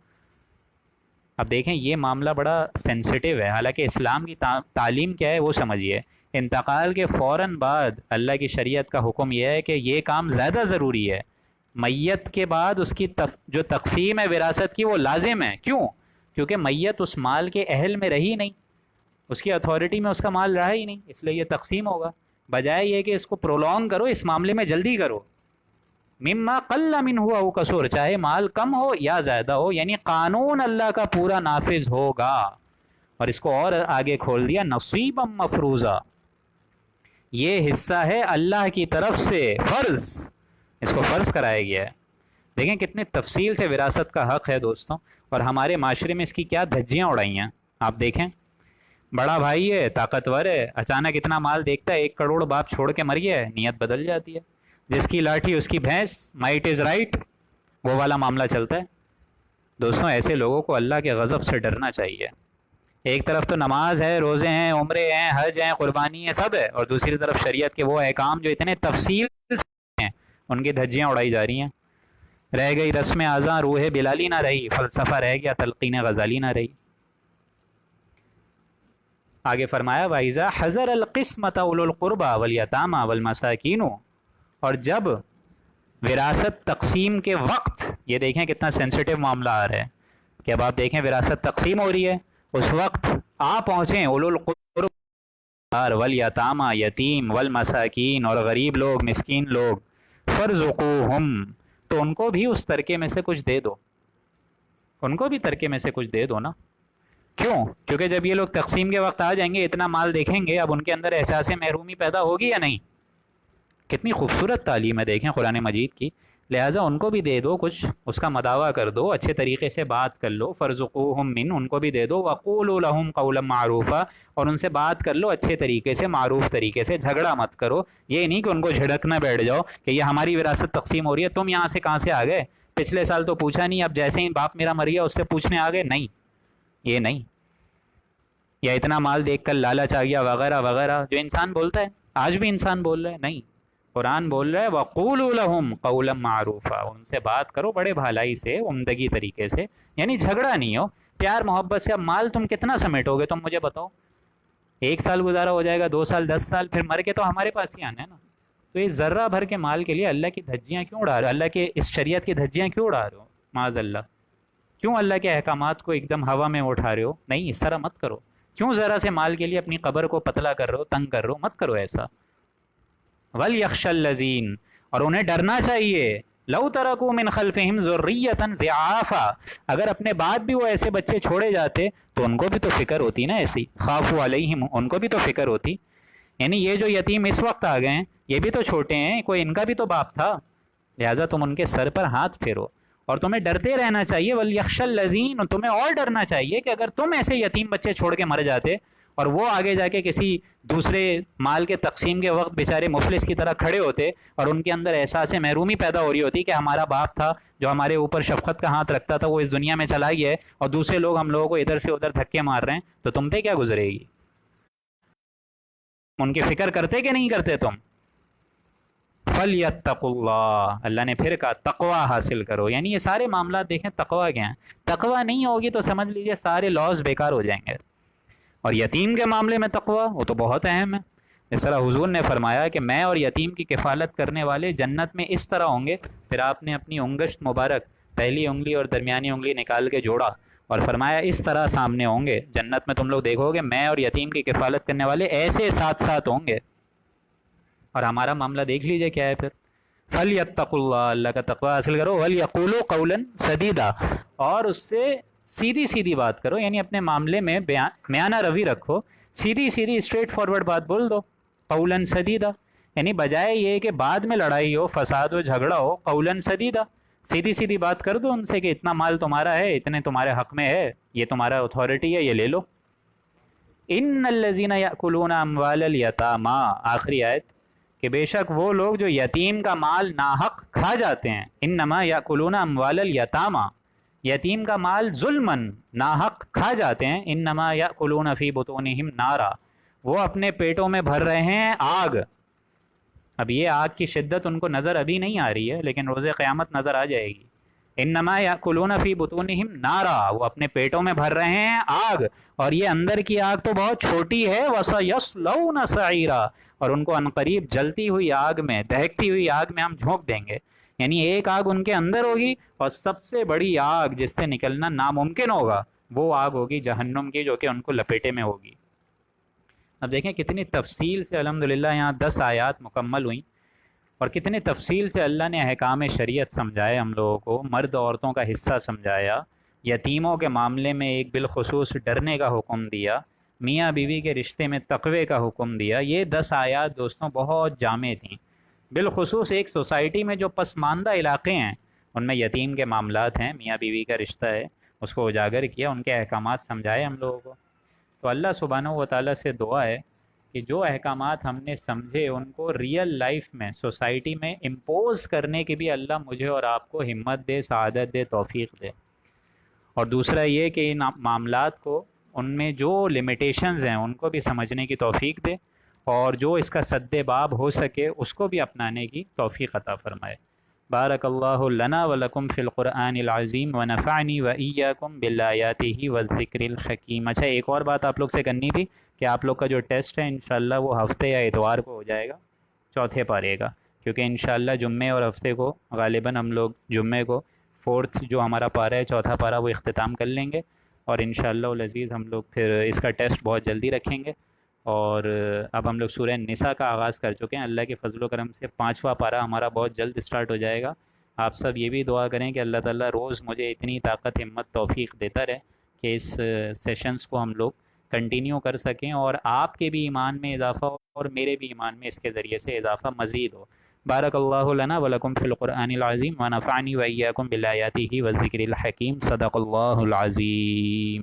اب دیکھیں یہ معاملہ بڑا سینسٹیو ہے، حالانکہ اسلام کی تعلیم کیا ہے وہ سمجھیے، انتقال کے فوراً بعد اللہ کی شریعت کا حکم یہ ہے کہ یہ کام زیادہ ضروری ہے، میت کے بعد اس کی جو تقسیم ہے وراثت کی وہ لازم ہے۔ کیوں؟ کیونکہ میت اس مال کے اہل میں رہی نہیں، اس کی اتھارٹی میں اس کا مال رہا ہی نہیں، اس لیے یہ تقسیم ہوگا، بجائے یہ کہ اس کو پرولونگ کرو، اس معاملے میں جلدی کرو۔ مما قل منہ او کثر، چاہے مال کم ہو یا زیادہ ہو، یعنی قانون اللہ کا پورا نافذ ہوگا۔ اور اس کو اور آگے کھول دیا، نصیبا مفروضا، یہ حصہ ہے اللہ کی طرف سے، فرض، اس کو فرض کرایا گیا ہے۔ دیکھیں کتنے تفصیل سے وراثت کا حق ہے دوستوں، اور ہمارے معاشرے میں اس کی کیا دھجیاں اڑائی ہیں۔ آپ دیکھیں بڑا بھائی ہے، طاقتور ہے، اچانک اتنا مال دیکھتا ہے، 1 کروڑ باپ چھوڑ کے مر گیا ہے، نیت بدل جاتی ہے، جس کی لاٹھی اس کی بھینس، مائٹ از رائٹ، وہ والا معاملہ چلتا ہے۔ دوستوں ایسے لوگوں کو اللہ کے غضب سے ڈرنا چاہیے۔ ایک طرف تو نماز ہے، روزے ہیں، عمرے ہیں، حج ہیں، قربانی ہے، سب ہے، اور دوسری طرف شریعت کے وہ احکام جو اتنے تفصیل سے ہیں، ان کی دھجیاں اڑائی جا رہی ہیں۔ رہ گئی رسم اعضاء، روح بلالی نہ رہی، فلسفہ رہ گیا، تلقین غزالی نہ رہی۔ آگے فرمایا وَإِذَا حَضَرَ الْقِسْمَةَ أُولُو الْقُرْبَى وَالْيَتَامَى وَالْمَسَاكِينُ اور جب وراثت تقسیم کے وقت، یہ دیکھیں کتنا سینسٹیو معاملہ آ رہا ہے کہ اب آپ دیکھیں وراثت تقسیم ہو رہی ہے، اس وقت آپ پہنچیں اولو القرب والیتامى، یتیم والمساکین، اور غریب لوگ، مسکین لوگ، فرزقوہم، تو ان کو بھی اس ترکے میں سے کچھ دے دو، ان کو بھی ترکے میں سے کچھ دے دو نا۔ کیوں؟ کیونکہ جب یہ لوگ تقسیم کے وقت آ جائیں گے، اتنا مال دیکھیں گے، اب ان کے اندر احساس محرومی پیدا ہوگی یا نہیں؟ کتنی خوبصورت تعلیم ہے دیکھیں قرآن مجید کی۔ لہٰذا ان کو بھی دے دو کچھ، اس کا مداوع کر دو، اچھے طریقے سے بات کر لو، فرزقوہم من، ان کو بھی دے دو، وقولوا لہم قولا معروفا، اور ان سے بات کر لو اچھے طریقے سے، معروف طریقے سے، جھگڑا مت کرو۔ یہ نہیں کہ ان کو جھڑکنا بیٹھ جاؤ کہ یہ ہماری وراثت تقسیم ہو رہی ہے، تم یہاں سے کہاں سے آ گئے، پچھلے سال تو پوچھا نہیں، اب جیسے ہی باپ میرا مر گیا اس سے پوچھنے آ گئے، نہیں، یہ نہیں۔ یا اتنا مال دیکھ کر لالچ آ گیا وغیرہ وغیرہ، جو انسان بولتا ہے، آج بھی انسان بول رہا ہے، نہیں، قرآن بول رہا ہے وَقُولُوا لَهُمْ قَوْلًا مَعْرُوفًا، ان سے بات کرو بڑے بھلائی سے، عمدگی طریقے سے، یعنی جھگڑا نہیں ہو، پیار محبت سے۔ اب مال تم کتنا سمیٹو گے، تم مجھے بتاؤ، 1 سال گزارا ہو جائے گا، 2 سال، 10 سال، پھر مر کے تو ہمارے پاس ہی آنا ہے نا۔ تو یہ ذرہ بھر کے مال کے لیے اللہ کی دھجیاں کیوں اڑا رہے ہو، اللہ کے اس شریعت کی دھجیاں کیوں اڑا رہے ہو، معاذ اللہ؟ کیوں اللہ کے احکامات کو ایک دم ہوا میں اٹھا رہے ہو؟ نہیں، اس طرح مت کرو۔ کیوں ذرا سے مال کے لیے اپنی قبر کو پتلا کر رہے ہو، تنگ کر رہے ہو؟ مت کرو ایسا۔ وَلْيَخْشَ الَّذِينَ، اور انہیں ڈرنا چاہیے، لَوْ تَرَكُوا مِنْ خَلْفِهِمْ ذُرِّيَّةً ضِعَافًا، اگر اپنے بعد بھی وہ ایسے بچے چھوڑے جاتے تو ان کو بھی تو فکر ہوتی نا ایسی، خافوا علیہم، ان کو بھی تو فکر ہوتی، یعنی یہ جو یتیم اس وقت آ گئے ہیں یہ بھی تو چھوٹے ہیں، کوئی ان کا بھی تو باپ تھا، لہٰذا تم ان کے سر پر ہاتھ پھیرو، اور تمہیں ڈرتے رہنا چاہیے، وَلْيَخْشَ الَّذِينَ، تمہیں اور ڈرنا چاہیے کہ اگر تم ایسے یتیم بچے چھوڑ کے مر جاتے اور وہ آگے جا کے کسی دوسرے مال کے تقسیم کے وقت بیچارے مفلس کی طرح کھڑے ہوتے اور ان کے اندر احساس محرومی پیدا ہو رہی ہوتی کہ ہمارا باپ تھا جو ہمارے اوپر شفقت کا ہاتھ رکھتا تھا، وہ اس دنیا میں چلا گیا ہے اور دوسرے لوگ ہم لوگوں کو ادھر سے ادھر دھکے مار رہے ہیں، تو تم پہ کیا گزرے گی؟ ان کی فکر کرتے کہ نہیں کرتے تم؟ فَلْيَتَّقُوا اللَّهَ، اللہ نے پھر کہا تقوی حاصل کرو، یعنی یہ سارے معاملات دیکھیں تقوی کیا ہیں، تقوی نہیں ہوگی تو سمجھ لیجئے سارے لاز بیکار ہو جائیں گے۔ اور یتیم کے معاملے میں تقوی وہ تو بہت اہم ہے، اس طرح حضور نے فرمایا کہ میں اور یتیم کی کفالت کرنے والے جنت میں اس طرح ہوں گے، پھر آپ نے اپنی انگشت مبارک پہلی انگلی اور درمیانی انگلی نکال کے جوڑا اور فرمایا اس طرح سامنے ہوں گے جنت میں، تم لوگ دیکھو گے میں اور یتیم کی کفالت کرنے والے ایسے ساتھ ساتھ ہوں گے۔ اور ہمارا معاملہ دیکھ لیجئے کیا ہے پھر، فَلْيَتَّقُوا اللَّهَ، اللہ کا تقوی حاصل کرو، وَلْيَقُولُوا قَوْلًا سَدِيدًا، اور اس سے سیدھی سیدھی بات کرو، یعنی اپنے معاملے میں میانہ روی رکھو، سیدھی سیدھی اسٹریٹ فارورڈ بات بول دو، قولاً سدیدا، یعنی بجائے یہ کہ بعد میں لڑائی ہو، فساد ہو، جھگڑا ہو، قولاً سدیدا، سیدھی سیدھی بات کر دو ان سے کہ اتنا مال تمہارا ہے، اتنے تمہارے حق میں ہے، یہ تمہارا اتھارٹی ہے، یہ لے لو۔ ان الذین یأکلون اموال الیتامی، آخری آیت، کہ بے شک وہ لوگ جو یتیم کا مال ناحق کھا جاتے ہیں، انما یأکلون اموال الیتامی، یتیم کا مال ظلمن ناحق کھا جاتے ہیں، انما یأکلون فی بطونہم نارا، وہ اپنے پیٹوں میں بھر رہے ہیں آگ۔ اب یہ آگ کی شدت ان کو نظر ابھی نہیں آ رہی ہے لیکن روز قیامت نظر آ جائے گی۔ انما یأکلون فی بطونہم نارا، وہ اپنے پیٹوں میں بھر رہے ہیں آگ، اور یہ اندر کی آگ تو بہت چھوٹی ہے، وَسَيَصْلَوْنَ سَعِيرًا، اور ان کو عنقریب جلتی ہوئی آگ میں، دہکتی ہوئی آگ میں ہم جھونک دیں گے، یعنی ایک آگ ان کے اندر ہوگی اور سب سے بڑی آگ جس سے نکلنا ناممکن ہوگا وہ آگ ہوگی جہنم کی، جو کہ ان کو لپیٹے میں ہوگی۔ اب دیکھیں کتنی تفصیل سے الحمدللہ یہاں 10 آیات مکمل ہوئیں، اور کتنے تفصیل سے اللہ نے احکام شریعت سمجھائے ہم لوگوں کو، مرد عورتوں کا حصہ سمجھایا، یتیموں کے معاملے میں ایک بالخصوص ڈرنے کا حکم دیا، میاں بیوی کے رشتے میں تقوی کا حکم دیا۔ یہ 10 آیات دوستوں بہت جامع تھیں، بالخصوص ایک سوسائٹی میں جو پسماندہ علاقے ہیں ان میں یتیم کے معاملات ہیں، میاں بیوی کا رشتہ ہے، اس کو اجاگر کیا، ان کے احکامات سمجھائے ہم لوگوں کو۔ تو اللہ سبحانہ و تعالیٰ سے دعا ہے کہ جو احکامات ہم نے سمجھے ان کو ریئل لائف میں، سوسائٹی میں امپوز کرنے کی بھی اللہ مجھے اور آپ کو ہمت دے، سعادت دے، توفیق دے۔ اور دوسرا یہ کہ ان معاملات کو، ان میں جو لمیٹیشنز ہیں ان کو بھی سمجھنے کی توفیق دے، اور جو اس کا سد باب ہو سکے اس کو بھی اپنانے کی توفیق عطا فرمائے۔ بارک اللہ لنا ولکم فی القرآن العظیم ونفعنی وإیاکم بالآیاتہ والذکر الحکیم۔ اچھا ایک اور بات آپ لوگ سے کرنی تھی کہ آپ لوگ کا جو ٹیسٹ ہے انشاءاللہ وہ ہفتے یا اتوار کو ہو جائے گا، چوتھے پارے کا، کیونکہ انشاءاللہ جمعے اور ہفتے کو غالباً ہم لوگ جمعے کو فورتھ جو ہمارا پارہ ہے، چوتھا پارہ، وہ اختتام کر لیں گے، اور انشاءاللہ العزیز ہم لوگ پھر اس کا ٹیسٹ بہت جلدی رکھیں گے۔ اور اب ہم لوگ سورہ نساء کا آغاز کر چکے ہیں، اللہ کے فضل و کرم سے پانچواں پارہ ہمارا بہت جلد اسٹارٹ ہو جائے گا۔ آپ سب یہ بھی دعا کریں کہ اللہ تعالیٰ روز مجھے اتنی طاقت، ہمت، توفیق دیتا رہے کہ اس سیشنز کو ہم لوگ کنٹینیو کر سکیں، اور آپ کے بھی ایمان میں اضافہ ہو اور میرے بھی ایمان میں اس کے ذریعے سے اضافہ مزید ہو۔ بارک اللہ لنا ولکم فی القرآن العظیم ونفعنی وإیاکم بالآیاتہ والذکر الحکیم، صدق اللہ العظیم۔